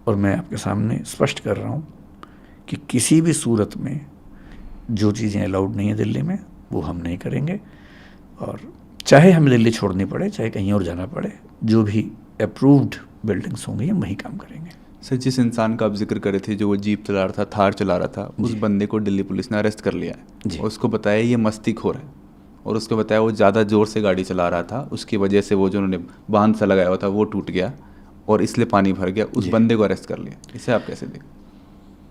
और मैं आपके सामने स्पष्ट कर रहा हूँ कि किसी भी सूरत में जो चीज़ें अलाउड नहीं है दिल्ली में वो हम नहीं करेंगे, और चाहे हमें दिल्ली छोड़नी पड़े, चाहे कहीं और जाना पड़े, जो भी अप्रूव्ड बिल्डिंग्स होंगी हम वहीं काम करेंगे। सर, जिस इंसान का आप जिक्र कर रहे थे जो वो जीप चला रहा था, थार चला रहा था, उस बंदे को दिल्ली पुलिस ने अरेस्ट कर लिया है। उसको बताया ये मस्तीखोर है, और उसको बताया वो ज़्यादा ज़ोर से गाड़ी चला रहा था, उसकी वजह से वो जो उन्होंने बांध सा लगाया हुआ था वो टूट गया और इसलिए पानी भर गया। उस बंदे को अरेस्ट कर लिया। इसे आप कैसे देखें?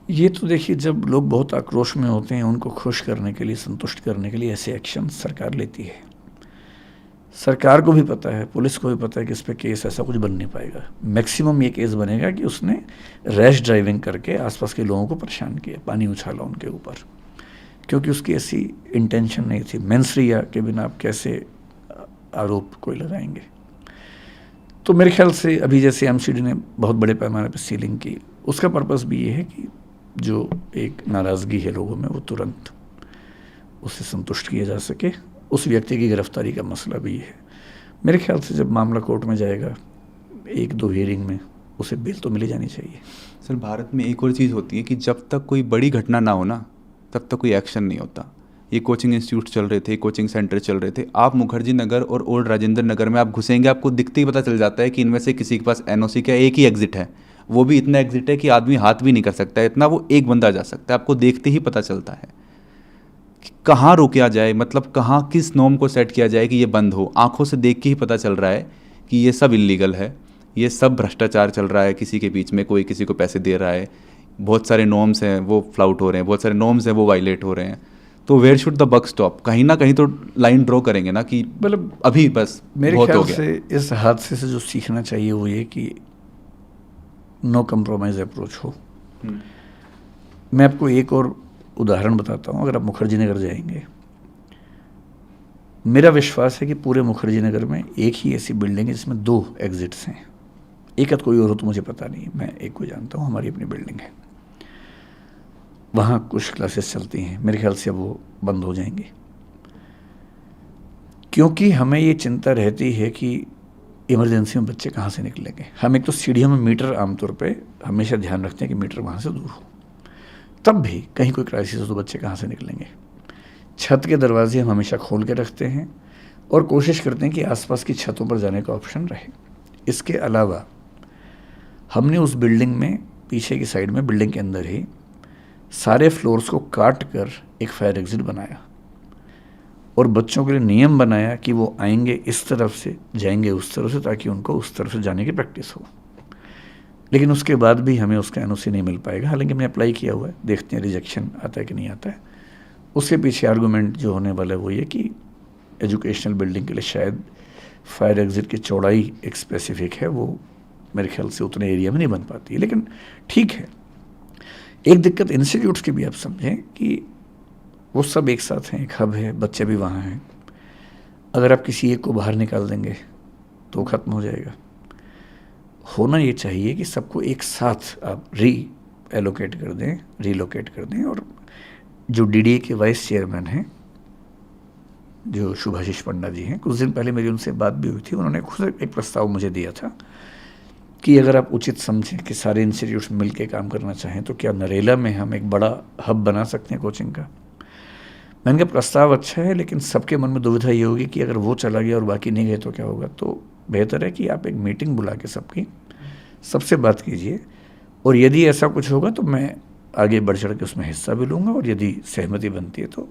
ये तो देखिए, जब लोग बहुत आक्रोश में होते हैं, उनको खुश करने के लिए, संतुष्ट करने के लिए ऐसे एक्शन सरकार लेती है। सरकार को भी पता है, पुलिस को भी पता है कि इस पर केस ऐसा कुछ बन नहीं पाएगा। मैक्सिमम ये केस बनेगा कि उसने रैश ड्राइविंग करके आसपास के लोगों को परेशान किया, पानी उछाला उनके ऊपर, क्योंकि उसकी ऐसी इंटेंशन नहीं थी। मेंसरिया के बिना आप कैसे आरोप कोई लगाएंगे? तो मेरे ख्याल से अभी जैसे एमसीडी ने बहुत बड़े पैमाने पर सीलिंग की, उसका पर्पस भी ये है कि जो एक नाराज़गी है लोगों में वो तुरंत उससे संतुष्ट किया जा सके। उस व्यक्ति की गिरफ्तारी का मसला भी है। मेरे ख्याल से जब मामला कोर्ट में जाएगा 1-2 हियरिंग में उसे बेल तो मिली जानी चाहिए। सर, भारत में एक और चीज़ होती है कि जब तक कोई बड़ी घटना ना हो ना, तब तक कोई एक्शन नहीं होता। ये कोचिंग इंस्टीट्यूट चल रहे थे, कोचिंग सेंटर चल रहे थे। आप मुखर्जी नगर और ओल्ड राजेंद्र नगर में आप घुसेंगे, आपको दिखते ही पता चल जाता है कि इनमें से किसी के पास एनओसी का एक ही एग्जिट है। वो भी इतना एग्जिट है कि आदमी हाथ भी नहीं कर सकता है, इतना वो एक बंदा जा सकता है। आपको देखते ही पता चलता है कि कहाँ रोका जाए, मतलब कहाँ किस नॉर्म को सेट किया जाए कि ये बंद हो। आंखों से देख के ही पता चल रहा है कि ये सब इलीगल है, ये सब भ्रष्टाचार चल रहा है, किसी के बीच में कोई किसी को पैसे दे रहा है, बहुत सारे नॉर्म्स हैं वो फ्लाउट हो रहे हैं, बहुत सारे नॉर्म्स हैं वो वायलेट हो रहे हैं। तो where should the buck stop? कहीं ना कहीं तो लाइन ड्रॉ करेंगे ना कि मतलब अभी बस मेरे बहुत हो ख्याल गया। से इस हादसे से जो सीखना चाहिए वो ये कि नो कंप्रोमाइज अप्रोच हो। मैं आपको एक और उदाहरण बताता हूँ। अगर आप मुखर्जी नगर जाएंगे, मेरा विश्वास है कि पूरे मुखर्जी नगर में एक ही ऐसी बिल्डिंग है जिसमें 2 एग्जिट्स हैं। एक कोई और हो तो मुझे पता नहीं, मैं एक को जानता हूँ, हमारी अपनी बिल्डिंग है। वहाँ कुछ क्लासेस चलती हैं, मेरे ख्याल से वो बंद हो जाएंगी, क्योंकि हमें ये चिंता रहती है कि इमरजेंसी में बच्चे कहाँ से निकलेंगे। हम एक तो सीढ़ियों में मीटर आमतौर पे हमेशा ध्यान रखते हैं कि मीटर वहाँ से दूर हो, तब भी कहीं कोई क्राइसिस हो तो बच्चे कहाँ से निकलेंगे। छत के दरवाजे हम हमेशा खोल के रखते हैं और कोशिश करते हैं कि आसपास की छतों पर जाने का ऑप्शन रहे। इसके अलावा हमने उस बिल्डिंग में पीछे की साइड में, बिल्डिंग के अंदर ही सारे फ्लोर्स को काट कर एक फायर एग्जिट बनाया और बच्चों के लिए नियम बनाया कि वो आएंगे इस तरफ से, जाएंगे उस तरफ से, ताकि उनको उस तरफ से जाने की प्रैक्टिस हो। लेकिन उसके बाद भी हमें उसका एनओसी नहीं मिल पाएगा। हालांकि हमने अप्लाई किया हुआ है, देखते हैं रिजेक्शन आता है कि नहीं आता है। उसके पीछे आर्गूमेंट जो होने वाला है वो ये कि एजुकेशनल बिल्डिंग के लिए शायद फायर एग्ज़िट की चौड़ाई एक स्पेसिफिक है, वो मेरे ख्याल से उतने एरिया में नहीं बन पाती है। लेकिन ठीक है, एक दिक्कत इंस्टीट्यूट्स की भी आप समझें कि वो सब एक साथ हैं, एक हब है, बच्चे भी वहाँ हैं। अगर आप किसी एक को बाहर निकाल देंगे तो ख़त्म हो जाएगा। होना ये चाहिए कि सबको एक साथ आप रीलोकेट कर दें। और जो डीडीए के वाइस चेयरमैन हैं, जो शुभाशीष पंडा जी हैं, कुछ दिन पहले मेरी उनसे बात भी हुई थी। उन्होंने खुद एक प्रस्ताव मुझे दिया था कि अगर आप उचित समझें कि सारे इंस्टीट्यूट्स मिल के काम करना चाहें तो क्या नरेला में हम एक बड़ा हब बना सकते हैं कोचिंग का। मैंने कहा प्रस्ताव अच्छा है, लेकिन सबके मन में दुविधा ये होगी कि अगर वो चला गया और बाकी नहीं गए तो क्या होगा। तो बेहतर है कि आप एक मीटिंग बुला के सबसे बात कीजिए, और यदि ऐसा कुछ होगा तो मैं आगे बढ़ चढ़ के उसमें हिस्सा भी लूँगा, और यदि सहमति बनती है तो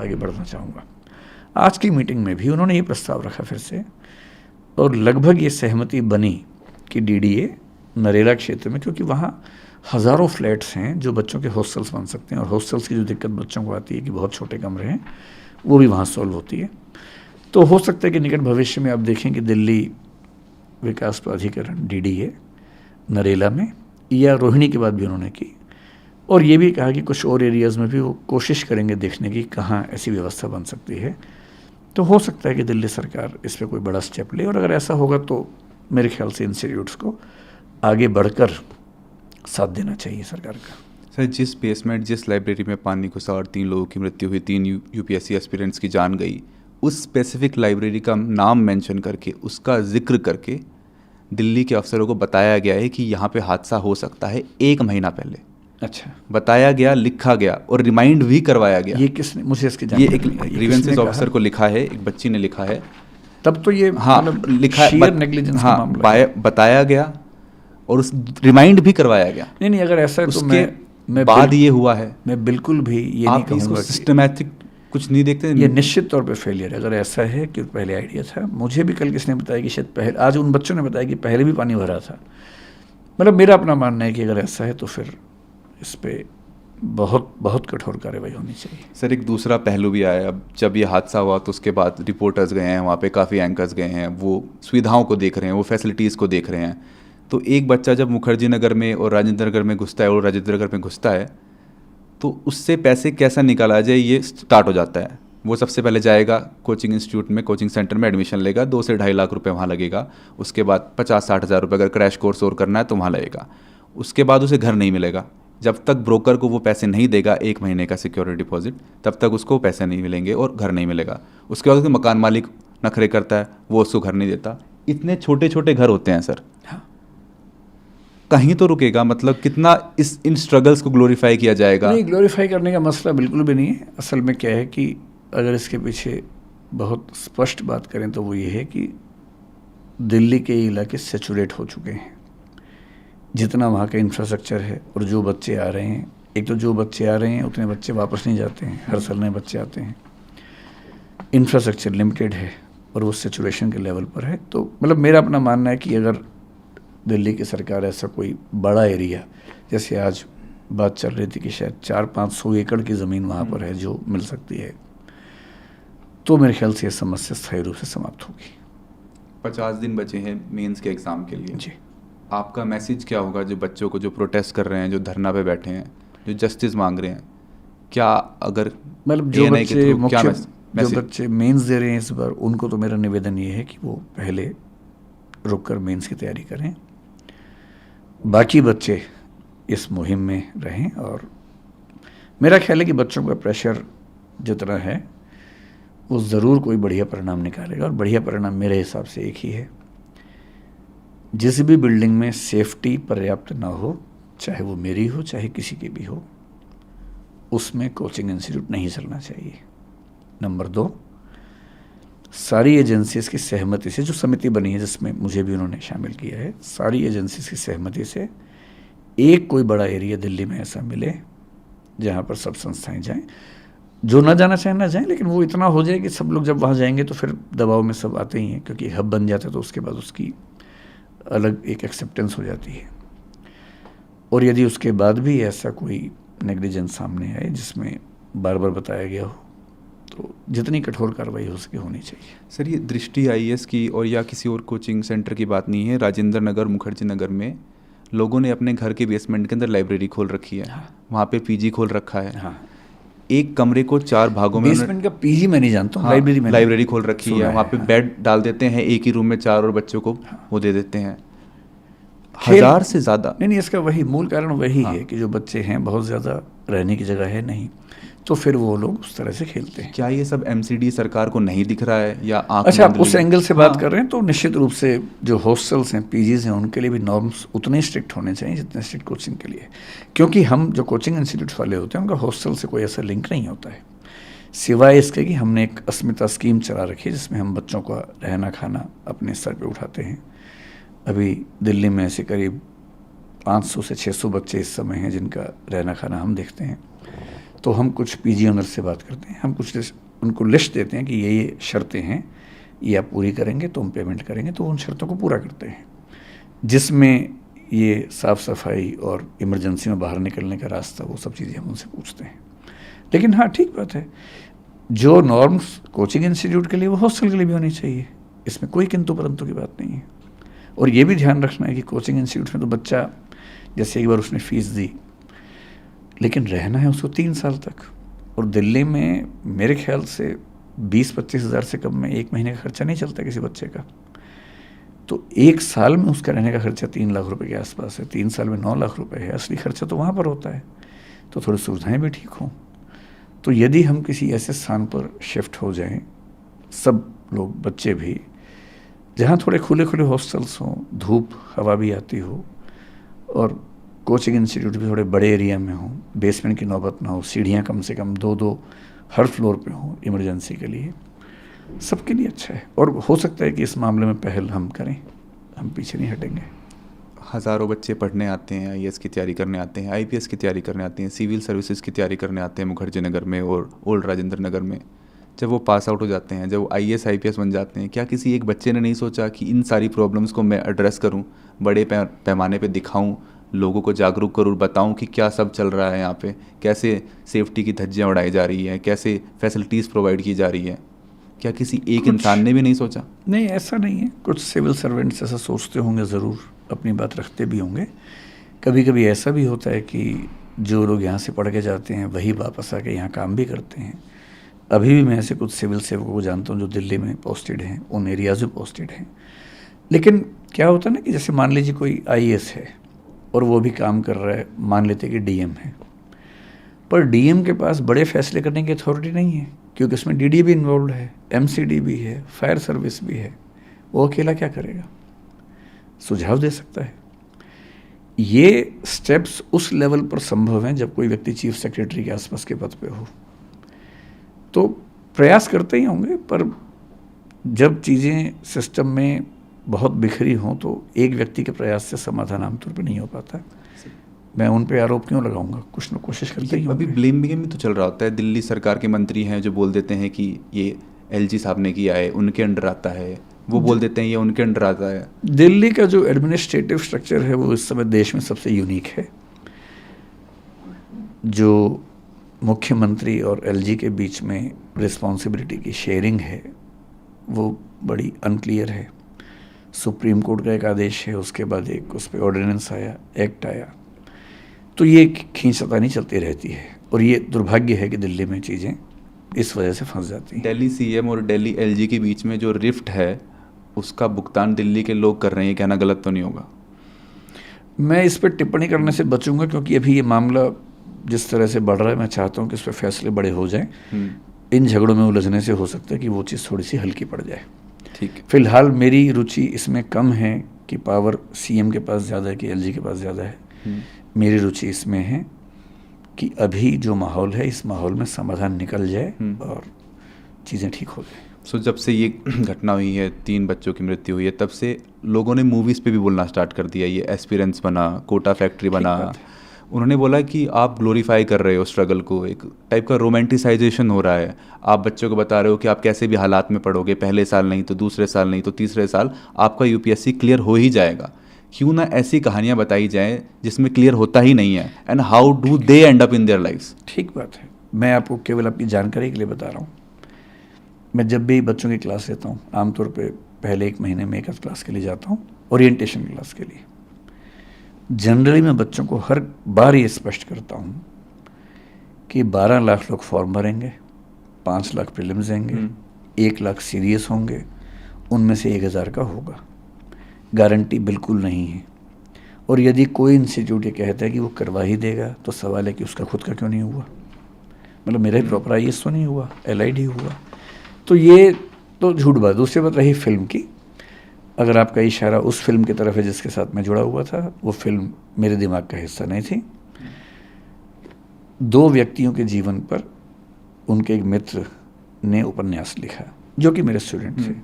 आगे बढ़ना चाहूँगा। आज की मीटिंग में भी उन्होंने ये प्रस्ताव रखा फिर से, और लगभग ये सहमति बनी कि डीडीए नरेला क्षेत्र में, क्योंकि वहाँ हज़ारों फ्लैट्स हैं जो बच्चों के हॉस्टल्स बन सकते हैं, और हॉस्टल्स की जो दिक्कत बच्चों को आती है कि बहुत छोटे कमरे हैं, वो भी वहाँ सॉल्व होती है। तो हो सकता है कि निकट भविष्य में आप देखें कि दिल्ली विकास प्राधिकरण डीडीए नरेला में, या रोहिणी की बात भी उन्होंने की, और ये भी कहा कि कुछ और एरियाज़ में भी वो कोशिश करेंगे देखने की कहाँ ऐसी व्यवस्था बन सकती है। तो हो सकता है कि दिल्ली सरकार इस पर कोई बड़ा स्टेप ले, और अगर ऐसा होगा तो मेरे ख्याल से इंस्टीट्यूट्स को आगे बढ़कर साथ देना चाहिए सरकार का। सर, जिस लाइब्रेरी में पानी घुसा और 3 लोगों की मृत्यु हुई, 3 यूपीएससी एस्पिरेंट्स की जान गई, उस स्पेसिफिक लाइब्रेरी का नाम मेंशन करके, उसका जिक्र करके दिल्ली के अफसरों को बताया गया है कि यहाँ पे हादसा हो सकता है 1 महीना पहले। अच्छा, बताया गया, लिखा गया और रिमाइंड भी करवाया गया। ये किसने, मुझे इसकी ये एक जानकारी नहीं है। ग्रीवेंसेस ऑफिसर को लिखा है, एक बच्ची ने लिखा है। तब तो ये हाँ, मतलब लिखा sheer negligence का मामला है। बताया गया और उस रिमाइंड भी करवाया गया। नहीं, अगर ऐसा है तो उसके मैं बाद ये हुआ है। मैं बिल्कुल भी ये नहीं आप इसको कहूँगा सिस्टमैटिक कुछ नहीं देखते। ये निश्चित तौर पे फेलियर है। अगर ऐसा है कि पहले आइडिया था, मुझे भी कल किसने बताया कि शायद पहले, आज उन बच्चों ने बताया कि पहले भी पानी भरा था। मतलब मेरा अपना मानना है कि अगर ऐसा है तो फिर इस पर बहुत बहुत कठोर कार्रवाई होनी चाहिए। सर, एक दूसरा पहलू भी आया। अब जब ये हादसा हुआ तो उसके बाद रिपोर्टर्स गए हैं वहाँ पे, काफ़ी एंकर्स गए हैं, वो सुविधाओं को देख रहे हैं, वो फैसिलिटीज़ को देख रहे हैं। तो एक बच्चा जब मुखर्जी नगर में और राजेंद्र नगर में घुसता है, और राजेंद्र नगर में घुसता है, तो उससे पैसे कैसा निकाला जाए ये स्टार्ट हो जाता है। वो सबसे पहले जाएगा कोचिंग इंस्टीट्यूट में, कोचिंग सेंटर में एडमिशन लेगा, 2 से 2.5 लाख रुपए वहाँ लगेगा। उसके बाद 50-60 हज़ार रुपये अगर क्रैश कोर्स और करना है तो वहाँ लगेगा। उसके बाद उसे घर नहीं मिलेगा। जब तक ब्रोकर को वो पैसे नहीं देगा 1 महीने का सिक्योरिटी डिपॉजिट, तब तक उसको पैसे नहीं मिलेंगे और घर नहीं मिलेगा। उसके बाद उसके मकान मालिक नखरे करता है, वो उसको घर नहीं देता। इतने छोटे छोटे घर होते हैं सर। हाँ। कहीं तो रुकेगा। मतलब कितना इन स्ट्रगल्स को ग्लोरीफाई किया जाएगा। नहीं, ग्लोरीफाई करने का मसला बिल्कुल भी नहीं है। असल में क्या है कि अगर इसके पीछे बहुत स्पष्ट बात करें तो वो ये है कि दिल्ली के इलाके सैचुरेट हो चुके हैं। जितना वहाँ का इंफ्रास्ट्रक्चर है और जो बच्चे आ रहे हैं, एक तो जो बच्चे आ रहे हैं उतने बच्चे वापस नहीं जाते हैं, हर साल नए बच्चे आते हैं। इंफ्रास्ट्रक्चर लिमिटेड है और वो सैचुरेशन के लेवल पर है। तो मतलब मेरा अपना मानना है कि अगर दिल्ली की सरकार ऐसा कोई बड़ा एरिया, जैसे आज बात चल रही थी कि शायद 400-500 एकड़ की ज़मीन वहाँ पर है जो मिल सकती है, तो मेरे ख्याल से ये समस्या स्थायी रूप से समाप्त होगी। 50 दिन बचे हैं मेंस के एग्ज़ाम के लिए। जी, आपका मैसेज क्या होगा जो बच्चों को, जो प्रोटेस्ट कर रहे हैं, जो धरना पे बैठे हैं, जो जस्टिस मांग रहे हैं? क्या अगर मतलब जो बच्चे मेंस दे रहे हैं इस बार, उनको तो मेरा निवेदन ये है कि वो पहले रुककर मेंस की तैयारी करें। बाकी बच्चे इस मुहिम में रहें, और मेरा ख्याल है कि बच्चों का प्रेशर जितना है वो ज़रूर कोई बढ़िया परिणाम निकालेगा। और बढ़िया परिणाम मेरे हिसाब से एक ही है, जिस भी बिल्डिंग में सेफ्टी पर्याप्त ना हो, चाहे वो मेरी हो चाहे किसी की भी हो, उसमें कोचिंग इंस्टीट्यूट नहीं चलना चाहिए। नंबर 2, सारी एजेंसीज़ की सहमति से, जो समिति बनी है जिसमें मुझे भी उन्होंने शामिल किया है, सारी एजेंसीज़ की सहमति से एक कोई बड़ा एरिया दिल्ली में ऐसा मिले जहाँ पर सब संस्थाएं जाएं। जो ना जाना चाहें ना जाएं, लेकिन वो इतना हो जाए कि सब लोग जब वहाँ जाएंगे तो फिर दबाव में सब आते ही हैं, क्योंकि हब बन जाता है तो उसके बाद उसकी अलग एक एक्सेप्टेंस हो जाती है। और यदि उसके बाद भी ऐसा कोई नेग्लिजेंस सामने आए जिसमें बार बार बताया गया हो, तो जितनी कठोर कार्रवाई हो सके होनी चाहिए। सर, ये दृष्टि आईएएस की और या किसी और कोचिंग सेंटर की बात नहीं है, राजेंद्र नगर, मुखर्जी नगर में लोगों ने अपने घर के बेसमेंट के अंदर लाइब्रेरी खोल रखी है। हाँ। वहाँ पे पीजी खोल रखा है। हाँ, एक कमरे को 4 भागों में बेसमेंट का पीजी मैं नहीं जानता हूँ, हाँ, लाइब्रेरी में लाइब्रेरी खोल रखी है। वहाँ पे हाँ। बेड डाल देते हैं, एक ही रूम में 4 और बच्चों को वो दे देते हैं। खेल- 1000 से ज़्यादा। नहीं, इसका वही मूल कारण वही हाँ। है कि जो बच्चे हैं बहुत ज़्यादा रहने की जगह है नहीं, तो फिर वो लोग उस तरह से खेलते हैं। क्या ये सब एमसीडी सरकार को नहीं दिख रहा है या आंख अच्छा, आप मूंद उस ली? एंगल से बात हाँ। कर रहे हैं तो निश्चित रूप से जो हॉस्टल्स हैं, पीजीज हैं, उनके लिए भी नॉर्म्स उतने स्ट्रिक्ट होने चाहिए जितने स्ट्रिक्ट कोचिंग के लिए, क्योंकि हम जो कोचिंग इंस्टीट्यूट्स वाले होते हैं उनका हॉस्टल से कोई ऐसा लिंक नहीं होता है, सिवाय इसके कि हमने एक अस्मिता स्कीम चला रखी है जिसमें हम बच्चों का रहना खाना अपने स्तर पे उठाते हैं। अभी दिल्ली में ऐसे करीब 500 से 600 बच्चे इस समय हैं जिनका रहना खाना हम देखते हैं। तो हम कुछ पीजी ओनर से बात करते हैं, हम कुछ उनको लिस्ट देते हैं कि ये शर्तें हैं, ये आप पूरी करेंगे तो हम पेमेंट करेंगे, तो उन शर्तों को पूरा करते हैं, जिसमें ये साफ़ सफाई और इमरजेंसी में बाहर निकलने का रास्ता, वो सब चीज़ें हम उनसे पूछते हैं। लेकिन हाँ, ठीक बात है, जो नॉर्म्स कोचिंग इंस्टीट्यूट के लिए वो हॉस्टल के लिए भी होनी चाहिए, इसमें कोई किंतु परंतु की बात नहीं है। और ये भी ध्यान रखना है कि कोचिंग इंस्टीट्यूट में तो बच्चा जैसे एक बार उसने फ़ीस दी, लेकिन रहना है उसको 3 साल तक, और दिल्ली में मेरे ख्याल से 20-25 हज़ार से कम में 1 महीने का खर्चा नहीं चलता किसी बच्चे का। तो 1 साल में उसका रहने का खर्चा 3 लाख रुपए के आसपास है, 3 साल में 9 लाख रुपए है। असली खर्चा तो वहाँ पर होता है, तो थोड़ी सुविधाएं भी ठीक हों। तो यदि हम किसी ऐसे स्थान पर शिफ्ट हो जाएं, सब लोग, बच्चे भी, जहाँ थोड़े खुले खुले हॉस्टल्स हों, धूप हवा भी आती हो, और कोचिंग इंस्टीट्यूट भी थोड़े बड़े एरिया में हो, बेसमेंट की नौबत ना हो, सीढ़ियाँ कम से कम 2-2 हर फ्लोर पे हो इमरजेंसी के लिए, सबके लिए अच्छा है। और हो सकता है कि इस मामले में पहल हम करें, हम पीछे नहीं हटेंगे। हज़ारों बच्चे पढ़ने आते हैं, आईएएस की तैयारी करने आते हैं, आईपीएस की तैयारी करने आते हैं, सिविल सर्विसेज की तैयारी करने आते हैं मुखर्जी नगर में और ओल्ड राजेंद्र नगर में। जब वो पास आउट हो जाते हैं, जब वो आईएएस आईपीएस बन जाते हैं, क्या किसी एक बच्चे ने नहीं सोचा कि इन सारी प्रॉब्लम्स को मैं एड्रेस करूं, बड़े पैमाने पे दिखाऊं, लोगों को जागरूक करूं, बताऊं कि क्या सब चल रहा है यहाँ पे, कैसे सेफ्टी की धज्जियाँ उड़ाई जा रही हैं, कैसे फैसिलिटीज़ प्रोवाइड की जा रही हैं? क्या किसी एक इंसान ने भी नहीं सोचा? नहीं, ऐसा नहीं है। कुछ सिविल सर्वेंट्स ऐसा सोचते होंगे, ज़रूर अपनी बात रखते भी होंगे। कभी कभी ऐसा भी होता है कि जो लोग यहाँ से पढ़ के जाते हैं वही वापस आके यहाँ काम भी करते हैं। अभी भी मैं ऐसे कुछ सिविल सेवकों को जानता हूँ जो दिल्ली में पोस्टेड हैं, उन एरियाज में पोस्टेड हैं। लेकिन क्या होता है ना कि जैसे मान लीजिए कोई आईएएस है और वो भी काम कर रहा है, मान लेते कि डीएम है, पर डीएम के पास बड़े फैसले करने की अथॉरिटी नहीं है, क्योंकि उसमें डीडी भी इन्वॉल्व है, एमसीडी भी है, फायर सर्विस भी है। वो अकेला क्या करेगा? सुझाव दे सकता है। ये स्टेप्स उस लेवल पर संभव हैं जब कोई व्यक्ति चीफ सेक्रेटरी के आसपास के पद पे हो, तो प्रयास करते ही होंगे, पर जब चीज़ें सिस्टम में बहुत बिखरी हों तो एक व्यक्ति के प्रयास से समाधान आमतौर पर नहीं हो पाता। मैं उन पे आरोप क्यों लगाऊंगा? कुछ न कोशिश करते ही होंगे। अभी ब्लेम गेम भी तो चल रहा होता है। दिल्ली सरकार के मंत्री हैं जो बोल देते हैं कि ये एलजी साहब ने किया है, उनके अंडर आता है, वो बोल देते हैं ये उनके अंडर आता है। दिल्ली का जो एडमिनिस्ट्रेटिव स्ट्रक्चर है वो इस समय देश में सबसे यूनिक है। जो मुख्यमंत्री और एलजी के बीच में रिस्पॉन्सिबिलिटी की शेयरिंग है वो बड़ी अनक्लियर है। सुप्रीम कोर्ट का एक आदेश है, उसके बाद एक उस पर ऑर्डिनेंस आया, एक्ट आया, तो ये खींचतानी चलती रहती है। और ये दुर्भाग्य है कि दिल्ली में चीज़ें इस वजह से फंस जाती हैं। दिल्ली सीएम और दिल्ली एलजी के बीच में जो रिफ्ट है उसका भुगतान दिल्ली के लोग कर रहे हैं, कहना गलत तो नहीं होगा? मैं इस पर टिप्पणी करने से बचूंगा, क्योंकि अभी ये मामला जिस तरह से बढ़ रहा है, मैं चाहता हूँ कि इस पर फैसले बड़े हो जाएं। इन झगड़ों में उलझने से हो सकता है कि वो चीज़ थोड़ी सी हल्की पड़ जाए। ठीक है। फिलहाल मेरी रुचि इसमें कम है कि पावर सीएम के पास ज़्यादा है कि एलजी के पास ज़्यादा है। मेरी रुचि इसमें है कि अभी जो माहौल है, इस माहौल में समाधान निकल जाए और चीज़ें ठीक हो जाए। सो जब से ये घटना हुई है, 3 बच्चों की मृत्यु हुई है, तब से लोगों ने मूवीज़ पे भी बोलना स्टार्ट कर दिया। ये एस्पिरेंट्स बना, कोटा फैक्ट्री बना, उन्होंने बोला कि आप ग्लोरीफाई कर रहे हो स्ट्रगल को, एक टाइप का रोमांटिसाइजेशन हो रहा है। आप बच्चों को बता रहे हो कि आप कैसे भी हालात में पढ़ोगे, पहले साल नहीं तो दूसरे साल नहीं तो तीसरे साल आपका यूपीएससी क्लियर हो ही जाएगा। क्यों ना ऐसी कहानियाँ बताई जाएं जिसमें क्लियर होता ही नहीं है, and how do they end up in their lifes. ठीक बात है। मैं आपको केवल आपकी जानकारी के लिए बता रहा हूँ। मैं जब भी बच्चों की क्लास लेता हूँ, आमतौर पे पहले 1 महीने में 1 आध क्लास के लिए जाता हूँ, ओरिएंटेशन क्लास के लिए। जनरली मैं बच्चों को हर बार ये स्पष्ट करता हूँ कि 12 लाख लोग फॉर्म भरेंगे, 5 लाख प्रीलिम्स देंगे, 1 लाख सीरियस होंगे, उनमें से 1000 का होगा। गारंटी बिल्कुल नहीं है। और यदि कोई इंस्टीट्यूट ये कहता है कि वो करवा ही देगा, तो सवाल है कि उसका खुद का क्यों नहीं हुआ। मतलब मेरा ही प्रॉपर IAS तो नहीं हुआ, LID हुआ। तो ये तो झूठ बात। दूसरी बात रही फिल्म की, अगर आपका इशारा उस फिल्म की तरफ है जिसके साथ मैं जुड़ा हुआ था, वो फिल्म मेरे दिमाग का हिस्सा नहीं थी। 2 व्यक्तियों के जीवन पर उनके एक मित्र ने उपन्यास लिखा जो कि मेरे स्टूडेंट थे।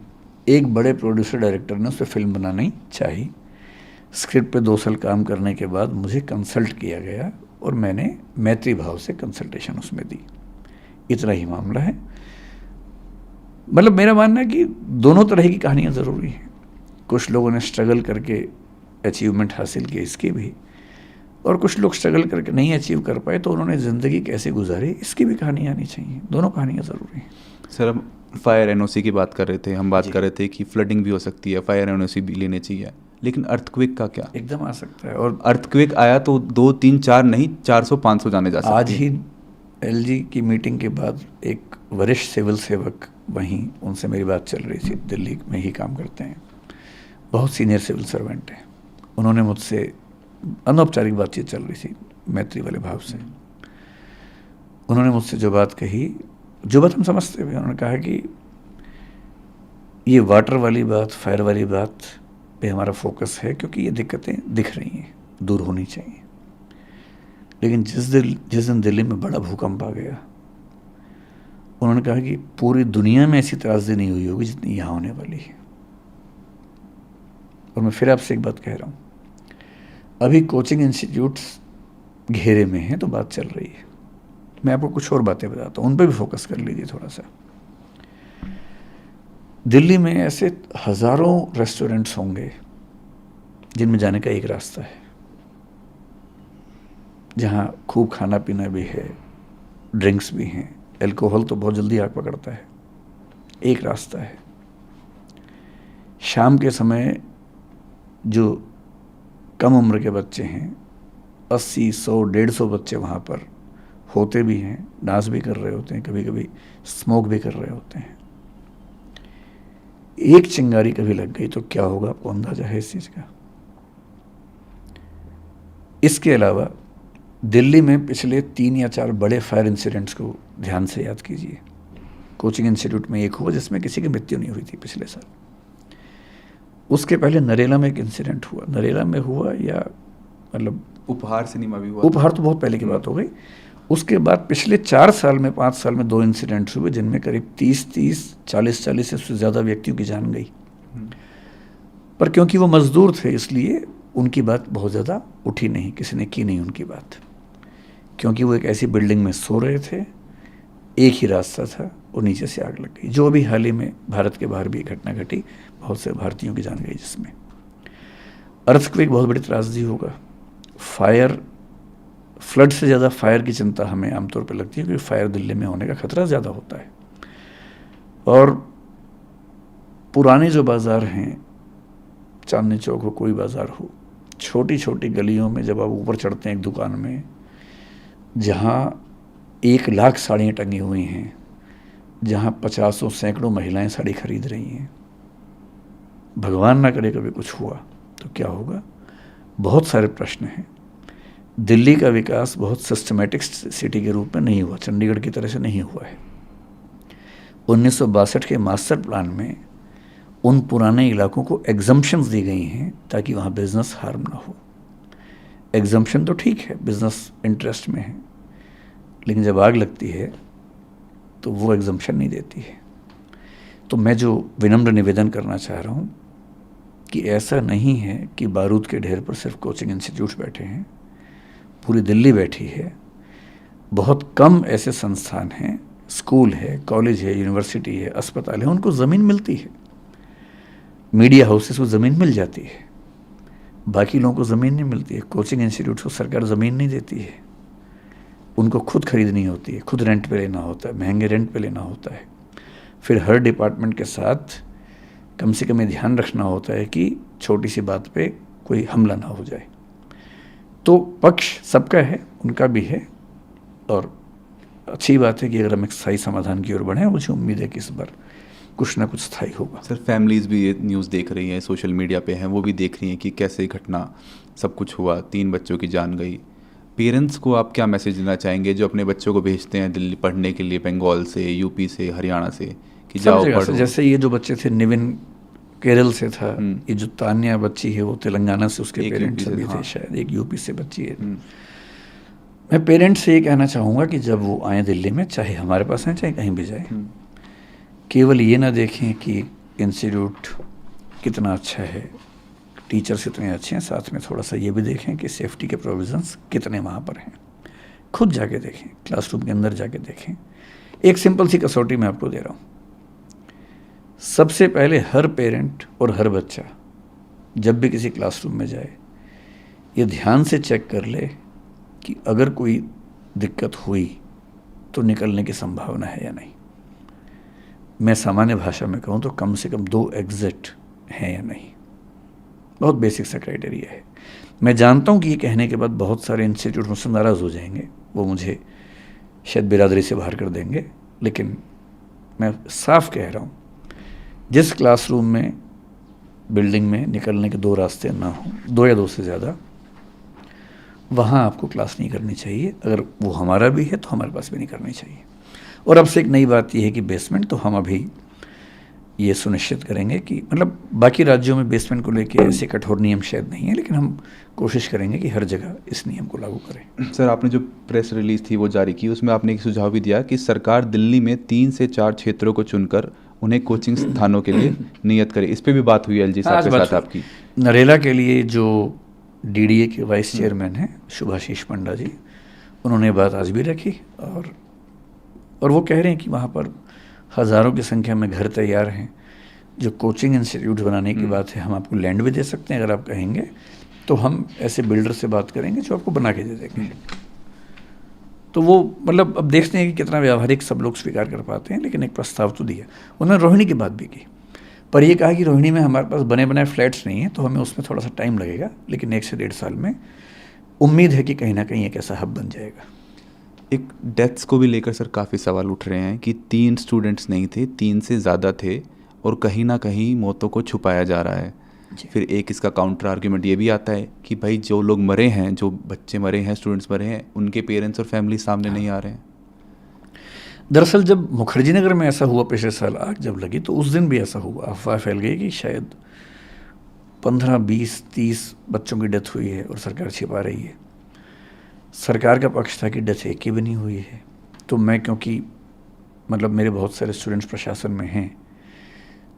एक बड़े प्रोड्यूसर डायरेक्टर ने उस पर फिल्म बनानी चाहिए। स्क्रिप्ट पे 2 साल काम करने के बाद मुझे कंसल्ट किया गया और मैंने मैत्री भाव से कंसल्टेशन उसमें दी। इतना ही मामला है। मतलब मेरा मानना है कि दोनों तरह की कहानियाँ ज़रूरी हैं। कुछ लोगों ने स्ट्रगल करके अचीवमेंट हासिल की, इसकी भी, और कुछ लोग स्ट्रगल करके नहीं अचीव कर पाए तो उन्होंने ज़िंदगी कैसे गुजारी, इसकी भी कहानी आनी चाहिए। दोनों कहानियाँ ज़रूरी हैं। सर, हम फायर NOC की बात कर रहे थे, हम बात कर रहे थे कि फ्लडिंग भी हो सकती है, फायर NOC भी लेने चाहिए, लेकिन अर्थक्वेक का क्या? एकदम आ सकता है। और अर्थक्वेक आया तो 2, 3, 4 नहीं 400-500 जाने जा सकते आज ही LG की मीटिंग के बाद एक वरिष्ठ सिविल सेवक, वहीं उनसे मेरी बात चल रही थी, दिल्ली में ही काम करते हैं, बहुत सीनियर सिविल सर्वेंट हैं। उन्होंने मुझसे अनौपचारिक बातचीत चल रही थी मैत्री वाले भाव से। उन्होंने मुझसे जो बात कही, जो बात हम समझते हुए, उन्होंने कहा कि ये वाटर वाली बात, फायर वाली बात पे हमारा फोकस है क्योंकि ये दिक्कतें दिख रही हैं, दूर होनी चाहिए। लेकिन जिस दिन दिल्ली में बड़ा भूकंप आ गया, उन्होंने कहा कि पूरी दुनिया में ऐसी त्रासदी नहीं हुई होगी जितनी यहाँ होने वाली है। और मैं फिर आपसे एक बात कह रहा हूँ, अभी कोचिंग इंस्टीट्यूट्स घेरे में हैं तो बात चल रही है। मैं आपको कुछ और बातें बताता हूँ, उन पर भी फोकस कर लीजिए थोड़ा सा। दिल्ली में ऐसे हज़ारों रेस्टोरेंट्स होंगे जिनमें जाने का एक रास्ता है, जहाँ खूब खाना पीना भी है, ड्रिंक्स भी हैं, अल्कोहल तो बहुत जल्दी आग पकड़ता है। एक रास्ता है। शाम के समय जो कम उम्र के बच्चे हैं, 80, 100, 150 बच्चे वहाँ पर होते भी हैं, डांस भी कर रहे होते हैं, कभी कभी स्मोक भी कर रहे होते हैं। एक चिंगारी कभी लग गई तो क्या होगा, आपको अंदाजा है इस चीज़ का? इसके अलावा दिल्ली में पिछले 3 या 4 बड़े फायर इंसिडेंट्स को ध्यान से याद कीजिए। कोचिंग इंस्टीट्यूट में एक हुआ जिसमें किसी की मृत्यु नहीं हुई थी पिछले साल। उसके पहले नरेला में एक इंसिडेंट हुआ। नरेला में हुआ या मतलब उपहार सिनेमा भी हुआ। उपहार तो बहुत पहले की बात हो गई। उसके बाद पिछले 4 साल में, 5 साल में 2 इंसिडेंट्स हुए जिनमें करीब 30, 40 से ज़्यादा व्यक्तियों की जान गई। पर क्योंकि वो मजदूर थे इसलिए उनकी बात बहुत ज़्यादा उठी नहीं, किसी ने की नहीं उनकी बात, क्योंकि वो एक ऐसी बिल्डिंग में सो रहे थे, एक ही रास्ता था और नीचे से आग लग गई। जो अभी हाल ही में भारत के बाहर भी एक घटना घटी, बहुत से भारतीयों की जान गई जिसमें। अर्थक्वेक बहुत बड़ी त्रासदी होगा। फायर, फ्लड से ज़्यादा फायर की चिंता हमें आमतौर पर लगती है क्योंकि फायर दिल्ली में होने का खतरा ज़्यादा होता है। और पुराने जो बाज़ार हैं, चांदनी चौक हो, कोई बाज़ार हो, छोटी छोटी गलियों में जब आप ऊपर चढ़ते हैं एक दुकान में जहाँ 1 लाख साड़ियाँ टंगी हुई हैं, जहाँ 50 सैकड़ों महिलाएं साड़ी खरीद रही हैं, भगवान ना करे कभी कुछ हुआ तो क्या होगा? बहुत सारे प्रश्न हैं। दिल्ली का विकास बहुत सिस्टमेटिक सिटी के रूप में नहीं हुआ, चंडीगढ़ की तरह से नहीं हुआ है। 1962 के मास्टर प्लान में उन पुराने इलाकों को एग्जम्पशंस दी गई हैं ताकि वहाँ बिजनेस हार्म ना हो। एग्जम्पशन तो ठीक है, बिजनेस इंटरेस्ट में है, लेकिन जब आग लगती है तो वो एग्जम्पशन नहीं देती है। तो मैं जो विनम्र निवेदन करना चाह रहा हूँ कि ऐसा नहीं है कि बारूद के ढेर पर सिर्फ कोचिंग इंस्टीट्यूट्स बैठे हैं, पूरी दिल्ली बैठी है। बहुत कम ऐसे संस्थान हैं, स्कूल है, कॉलेज है, यूनिवर्सिटी है, अस्पताल है, उनको ज़मीन मिलती है। मीडिया हाउसेस को ज़मीन मिल जाती है, बाकी लोगों को ज़मीन नहीं मिलती है। कोचिंग इंस्टीट्यूट्स को सरकार ज़मीन नहीं देती है, उनको खुद खरीदनी होती है, खुद रेंट पे लेना होता है, महंगे रेंट पे लेना होता है। फिर हर डिपार्टमेंट के साथ कम से कम ये ध्यान रखना होता है कि छोटी सी बात पे कोई हमला ना हो जाए। तो पक्ष सबका है, उनका भी है, और अच्छी बात है कि अगर हम एक स्थायी समाधान की ओर बढ़ें, मुझे उम्मीद है कि इस बार कुछ ना कुछ स्थायी होगा। सर फैमिलीज़ भी ये न्यूज़ देख रही हैं, सोशल मीडिया पे हैं, वो भी देख रही हैं कि कैसे घटना सब कुछ हुआ, 3 बच्चों की जान गई। पेरेंट्स को आप क्या मैसेज देना चाहेंगे जो अपने बच्चों को भेजते हैं दिल्ली पढ़ने के लिए, बंगाल से, यूपी से, हरियाणा से, कि सब जाओ जगह से, पढ़ो? जैसे ये जो बच्चे थे, निविन केरल से था, ये जो तान्या बच्ची है वो तेलंगाना से, उसके एक पेरेंट्स यूपी से, भी थे हाँ। शायद, एक यूपी से बच्ची है। मैं पेरेंट्स से ये कहना चाहूँगा कि जब वो आए दिल्ली में, चाहे हमारे पास आए चाहे कहीं भी जाए, केवल ये ना देखें कि इंस्टीट्यूट कितना अच्छा है, टीचर्स कितने अच्छे हैं, साथ में थोड़ा सा ये भी देखें कि सेफ्टी के प्रोविज़न्स कितने वहाँ पर हैं। खुद जाके देखें, क्लासरूम के अंदर जाके देखें। एक सिंपल सी कसौटी मैं आपको दे रहा हूँ। सबसे पहले हर पेरेंट और हर बच्चा जब भी किसी क्लासरूम में जाए, ये ध्यान से चेक कर ले कि अगर कोई दिक्कत हुई तो निकलने की संभावना है या नहीं। मैं सामान्य भाषा में कहूँ तो कम से कम 2 एग्जिट हैं या नहीं। बहुत बेसिक सा क्राइटेरिया है। मैं जानता हूँ कि ये कहने के बाद बहुत सारे इंस्टीट्यूट मुझसे नाराज़ हो जाएंगे, वो मुझे शायद बिरादरी से बाहर कर देंगे, लेकिन मैं साफ कह रहा हूँ, जिस क्लासरूम में, बिल्डिंग में निकलने के 2 रास्ते ना हों, 2 या 2 से ज़्यादा, वहाँ आपको क्लास नहीं करनी चाहिए। अगर वो हमारा भी है तो हमारे पास भी नहीं करनी चाहिए। और अब से एक नई बात यह है कि बेसमेंट तो हम अभी ये सुनिश्चित करेंगे कि, मतलब बाकी राज्यों में बेसमेंट को लेके ऐसे कठोर नियम शायद नहीं है, लेकिन हम कोशिश करेंगे कि हर जगह इस नियम को लागू करें। सर आपने जो प्रेस रिलीज थी वो जारी की, उसमें आपने एक सुझाव भी दिया कि सरकार दिल्ली में 3 से 4 क्षेत्रों को चुनकर उन्हें कोचिंग स्थानों के लिए नियत करे। इस पे भी बात हुई एलजी साहब के साथ आपकी। नरेला के लिए जो डीडीए के वाइस चेयरमैन हैं शुभाशीष पंडा जी, उन्होंने बात आज भी रखी, और वो कह रहे हैं कि वहाँ पर हज़ारों की संख्या में घर तैयार हैं। जो कोचिंग इंस्टीट्यूट बनाने की बात है, हम आपको लैंड भी दे सकते हैं अगर आप कहेंगे, तो हम ऐसे बिल्डर से बात करेंगे जो आपको बना के दे देंगे। तो वो मतलब अब देखते हैं कि कितना व्यावहारिक सब लोग स्वीकार कर पाते हैं, लेकिन एक प्रस्ताव तो दिया। उन्होंने रोहिणी की बात भी की, पर ये कहा कि रोहिणी में हमारे पास बने बनाए फ्लैट्स नहीं हैं, तो हमें उसमें थोड़ा सा टाइम लगेगा, लेकिन 1 से 1.5 साल में उम्मीद है कि कहीं ना कहीं एक ऐसा हब बन जाएगा। एक डेथ्स को भी लेकर सर काफ़ी सवाल उठ रहे हैं कि 3 स्टूडेंट्स नहीं थे, 3 से ज़्यादा थे, और कहीं ना कहीं मौतों को छुपाया जा रहा है। फिर एक इसका काउंटर आर्ग्यूमेंट ये भी आता है कि भाई जो लोग मरे हैं, जो बच्चे मरे हैं, स्टूडेंट्स मरे हैं, उनके पेरेंट्स और फैमिली सामने नहीं आ रहे हैं। दरअसल जब मुखर्जी नगर में ऐसा हुआ पिछले साल, आग जब लगी, तो उस दिन भी ऐसा हुआ, अफवाह फैल गई कि शायद 15, 20, 30 बच्चों की डेथ हुई है और सरकार छिपा रही है। सरकार का पक्ष था कि डेथ एक की भी नहीं हुई है। तो मैं, क्योंकि मतलब मेरे बहुत सारे स्टूडेंट्स प्रशासन में हैं,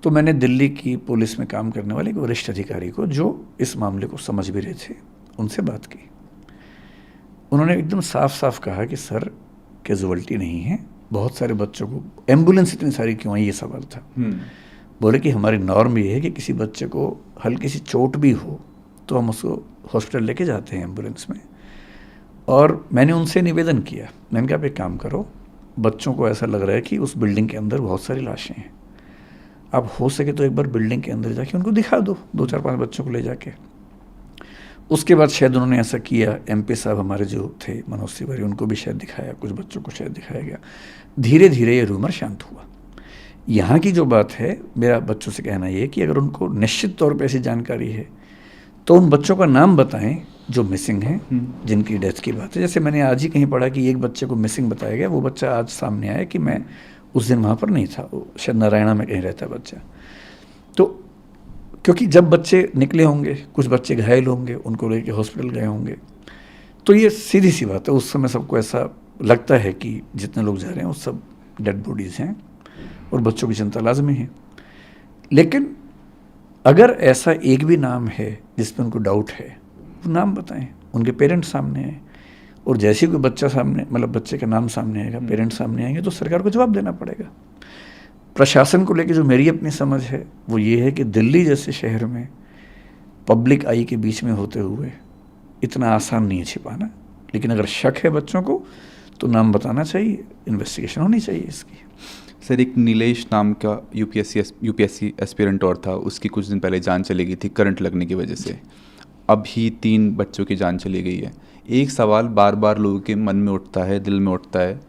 तो मैंने दिल्ली की पुलिस में काम करने वाले एक वरिष्ठ अधिकारी को, जो इस मामले को समझ भी रहे थे, उनसे बात की। उन्होंने एकदम साफ साफ कहा कि सर कैजुअल्टी नहीं है, बहुत सारे बच्चों को, एम्बुलेंस इतनी सारी क्यों आई, ये सवाल था। बोले कि हमारी नॉर्म ये है कि किसी बच्चे को हल्की सी चोट भी हो तो हम उसको हॉस्पिटल लेके जाते हैं एम्बुलेंस में। और मैंने उनसे निवेदन किया, मैंने कहा आप एक काम करो, बच्चों को ऐसा लग रहा है कि उस बिल्डिंग के अंदर बहुत सारी लाशें हैं, आप हो सके तो एक बार बिल्डिंग के अंदर जाके उनको दिखा दो, 2, 4, 5 बच्चों को ले जाके। उसके बाद शायद उन्होंने ऐसा किया। एमपी साहब हमारे जो थे मनोज तिवारी, उनको भी शायद दिखाया, कुछ बच्चों को शायद दिखाया गया। धीरे धीरे ये रूमर शांत हुआ। यहाँ की जो बात है, मेरा बच्चों से कहना ये कि अगर उनको निश्चित तौर पर ऐसी जानकारी है तो उन बच्चों का नाम बताएं जो मिसिंग हैं, जिनकी डेथ की बात है। जैसे मैंने आज ही कहीं पढ़ा कि एक बच्चे को मिसिंग बताया गया, वो बच्चा आज सामने आया कि मैं उस दिन वहाँ पर नहीं था, शायद नारायणा में कहीं रहता बच्चा। तो क्योंकि जब बच्चे निकले होंगे, कुछ बच्चे घायल होंगे, उनको लेके हॉस्पिटल गए होंगे, तो ये सीधी सी बात है, उस समय सबको ऐसा लगता है कि जितने लोग जा रहे हैं वो सब डेड बॉडीज़ हैं और बच्चों की चिंता लाजमी है। लेकिन अगर ऐसा एक भी नाम है जिस पर उनको डाउट है, वो नाम बताएं, उनके पेरेंट्स सामने आए, और जैसे ही कोई बच्चा सामने, मतलब बच्चे का नाम सामने आएगा, पेरेंट्स सामने आएंगे, तो सरकार को जवाब देना पड़ेगा। प्रशासन को लेकर जो मेरी अपनी समझ है वो ये है कि दिल्ली जैसे शहर में पब्लिक आई के बीच में होते हुए इतना आसान नहीं है छिपाना, लेकिन अगर शक है बच्चों को तो नाम बताना चाहिए, इन्वेस्टिगेशन होनी चाहिए इसकी। सर एक नीलेश नाम का यूपीएससी एस्पिरेंट और था, उसकी कुछ दिन पहले जान चली गई थी करंट लगने की वजह से। अभी 3 बच्चों की जान चली गई है। एक सवाल बार बार लोगों के मन में उठता है, दिल में उठता है,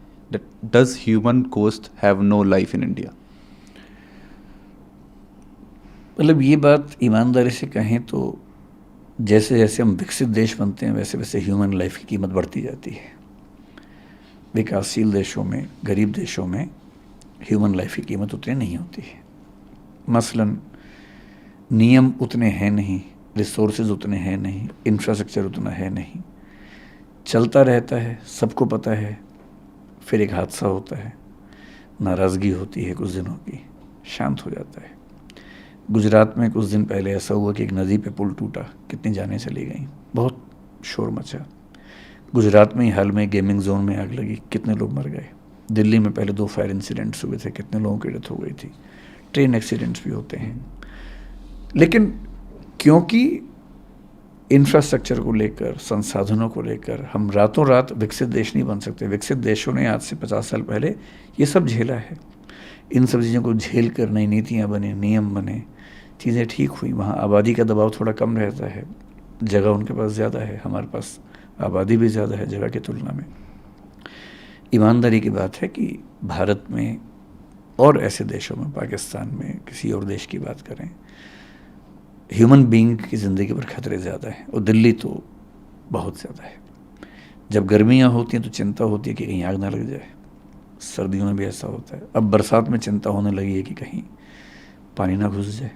does human cost have no life in India? मतलब ये बात ईमानदारी से कहें तो जैसे जैसे हम विकसित देश बनते हैं वैसे वैसे ह्यूमन लाइफ की कीमत बढ़ती जाती है। विकासशील देशों में, गरीब देशों में ह्यूमन लाइफ की कीमत उतनी नहीं होती है। मसलन नियम उतने हैं नहीं, रिसोर्सेज उतने हैं नहीं, इंफ्रास्ट्रक्चर उतना है नहीं, चलता रहता है, सबको पता है, फिर एक हादसा होता है, नाराज़गी होती है कुछ दिनों की, शांत हो जाता है। गुजरात में कुछ दिन पहले ऐसा हुआ कि एक नदी पे पुल टूटा, कितनी जानें चली गई, बहुत शोर मचा। गुजरात में ही हाल में गेमिंग जोन में आग लगी, कितने लोग मर गए। दिल्ली में पहले 2 फायर इंसिडेंट्स हुए थे, कितने लोगों की डेथ हो गई थी। ट्रेन एक्सीडेंट्स भी होते हैं। लेकिन क्योंकि इंफ्रास्ट्रक्चर को लेकर, संसाधनों को लेकर हम रातों रात विकसित देश नहीं बन सकते। विकसित देशों ने आज से 50 साल पहले ये सब झेला है। इन सब चीज़ों को झेल कर नई नीतियाँ बने, नियम बने, चीज़ें ठीक हुई। वहाँ आबादी का दबाव थोड़ा कम रहता है, जगह उनके पास ज़्यादा है, हमारे पास आबादी भी ज़्यादा है जगह की तुलना में। ईमानदारी की बात है कि भारत में और ऐसे देशों में, पाकिस्तान में, किसी और देश की बात करें, ह्यूमन बीइंग की ज़िंदगी पर खतरे ज़्यादा हैं। और दिल्ली तो बहुत ज़्यादा है। जब गर्मियाँ होती हैं तो चिंता होती है कि कहीं आग ना लग जाए। सर्दियों में भी ऐसा होता है। अब बरसात में चिंता होने लगी है कि कहीं पानी ना घुस जाए।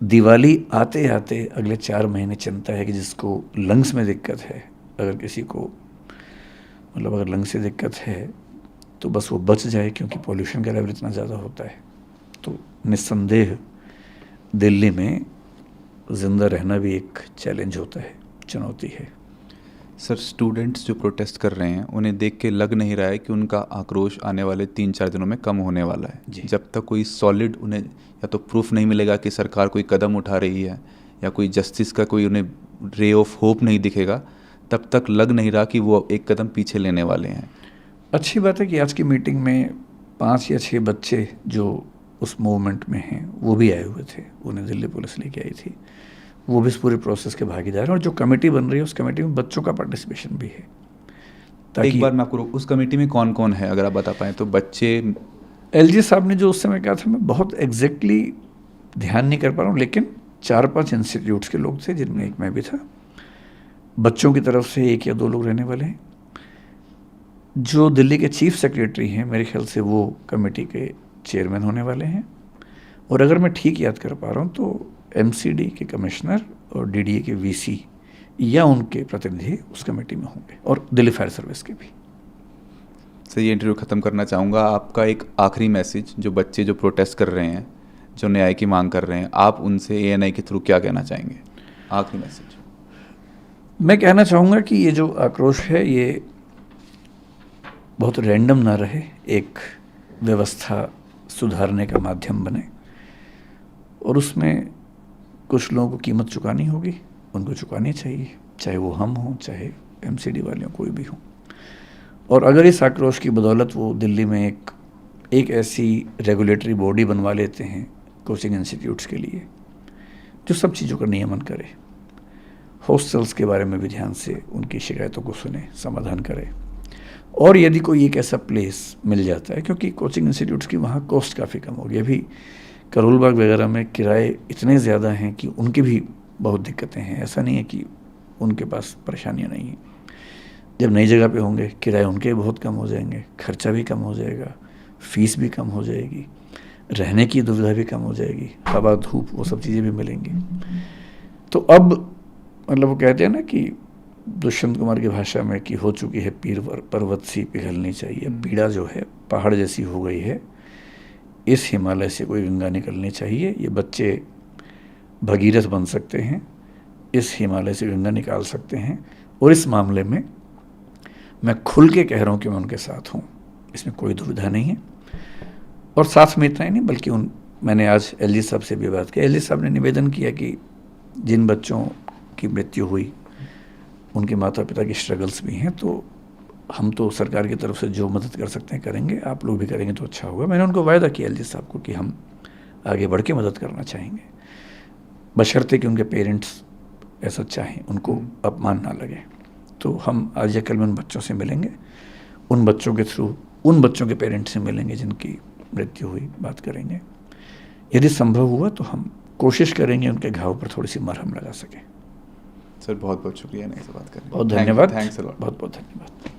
दिवाली आते आते अगले 4 महीने चिंता है कि जिसको लंग्स में दिक्कत है, अगर किसी को मतलब अगर लंग्स से दिक्कत है तो बस वो बच जाए, क्योंकि पॉल्यूशन का लेवल इतना ज़्यादा होता है। तो निस्संदेह दिल्ली में ज़िंदा रहना भी एक चैलेंज होता है, चुनौती है। सर स्टूडेंट्स जो प्रोटेस्ट कर रहे हैं उन्हें देख के लग नहीं रहा है कि उनका आक्रोश आने वाले 3-4 दिनों में कम होने वाला है। जब तक कोई सॉलिड उन्हें या तो प्रूफ नहीं मिलेगा कि सरकार कोई कदम उठा रही है या कोई जस्टिस का कोई उन्हें रे ऑफ होप नहीं दिखेगा, तब तक लग नहीं रहा कि वो एक कदम पीछे लेने वाले हैं। अच्छी बात है कि आज की मीटिंग में 5 या 6 बच्चे जो उस मूवमेंट में हैं वो भी आए हुए थे, उन्हें दिल्ली पुलिस लेके आई थी। वो भी इस पूरे प्रोसेस के भागीदार हैं। और जो कमेटी बन रही है उस कमेटी में बच्चों का पार्टिसिपेशन भी है। एक बार मैं आपको उस कमेटी में कौन कौन है अगर आप बता पाएँ तो? बच्चे, एलजी साहब ने जो उस समय कहा था मैं बहुत एग्जैक्टली ध्यान नहीं कर पा रहा हूँ, लेकिन 4-5 इंस्टीट्यूट्स के लोग थे, जिनमें एक मैं भी था। बच्चों की तरफ से 1 या 2 लोग रहने वाले हैं। जो दिल्ली के चीफ सेक्रेटरी हैं मेरे ख्याल से वो कमेटी के चेयरमैन होने वाले हैं। और अगर मैं ठीक याद कर पा रहा हूँ तो एमसीडी के कमिश्नर और डीडीए के वीसी या उनके प्रतिनिधि उस कमेटी में होंगे, और दिल्ली फायर सर्विस के भी। सर ये इंटरव्यू ख़त्म करना चाहूँगा। आपका एक आखिरी मैसेज, जो बच्चे जो प्रोटेस्ट कर रहे हैं, जो न्याय की मांग कर रहे हैं, आप उनसे एएनआई के थ्रू क्या कहना चाहेंगे? आखिरी मैसेज। मैं कहना चाहूँगा कि ये जो आक्रोश है ये बहुत रैंडम ना रहे, एक व्यवस्था सुधारने का माध्यम बने। और उसमें कुछ लोगों को कीमत चुकानी होगी, उनको चुकानी चाहिए, चाहे वो हम हों, चाहे एमसीडी वाले हों, कोई भी हों। और अगर इस आक्रोश की बदौलत वो दिल्ली में एक ऐसी रेगुलेटरी बॉडी बनवा लेते हैं कोचिंग इंस्टीट्यूट्स के लिए जो सब चीज़ों का नियमन करे, हॉस्टल्स के बारे में भी ध्यान से उनकी शिकायतों को सुने, समाधान करे। और यदि कोई एक ऐसा प्लेस मिल जाता है, क्योंकि कोचिंग इंस्टीट्यूट्स की वहाँ कॉस्ट काफ़ी कम होगी। अभी करोल बाग वगैरह में किराए इतने ज़्यादा हैं कि उनकी भी बहुत दिक्कतें हैं। ऐसा नहीं है कि उनके पास परेशानियाँ नहीं हैं। जब नई जगह पे होंगे किराए उनके बहुत कम हो जाएंगे, खर्चा भी कम हो जाएगा, फीस भी कम हो जाएगी, रहने की दुविधा भी कम हो जाएगी, हवा धूप वो सब चीज़ें भी मिलेंगी। तो अब मतलब वो कहते हैं ना कि दुष्यंत कुमार की भाषा में कि हो चुकी है पीर पर्वत सी पिघलनी चाहिए। पीड़ा जो है पहाड़ जैसी हो गई है, इस हिमालय से कोई गंगा निकलनी चाहिए। ये बच्चे भगीरथ बन सकते हैं, इस हिमालय से गंगा निकाल सकते हैं। और इस मामले में मैं खुल के कह रहा हूँ कि मैं उनके साथ हूँ, इसमें कोई दुविधा नहीं है। और साथ में इतना ही नहीं बल्कि मैंने आज एलजी साहब से भी बात की। एलजी साहब ने निवेदन किया कि जिन बच्चों की मृत्यु हुई उनके माता पिता की स्ट्रगल्स भी हैं, तो हम तो सरकार की तरफ से जो मदद कर सकते हैं करेंगे, आप लोग भी करेंगे तो अच्छा होगा। मैंने उनको वायदा किया एलजी साहब को कि हम आगे बढ़ के मदद करना चाहेंगे, बशर्ते कि उनके पेरेंट्स ऐसा चाहें, उनको अपमान ना लगे। तो हम आज या कल में उन बच्चों से मिलेंगे, उन बच्चों के थ्रू उन बच्चों के पेरेंट्स से मिलेंगे जिनकी मृत्यु हुई, बात करेंगे। यदि संभव हुआ तो हम कोशिश करेंगे उनके घाव पर थोड़ी सी मरहम लगा सकें। सर बहुत बहुत शुक्रिया नहीं से बात करने। बहुत धन्यवाद, थैंक्स अ लॉट। बहुत बहुत धन्यवाद।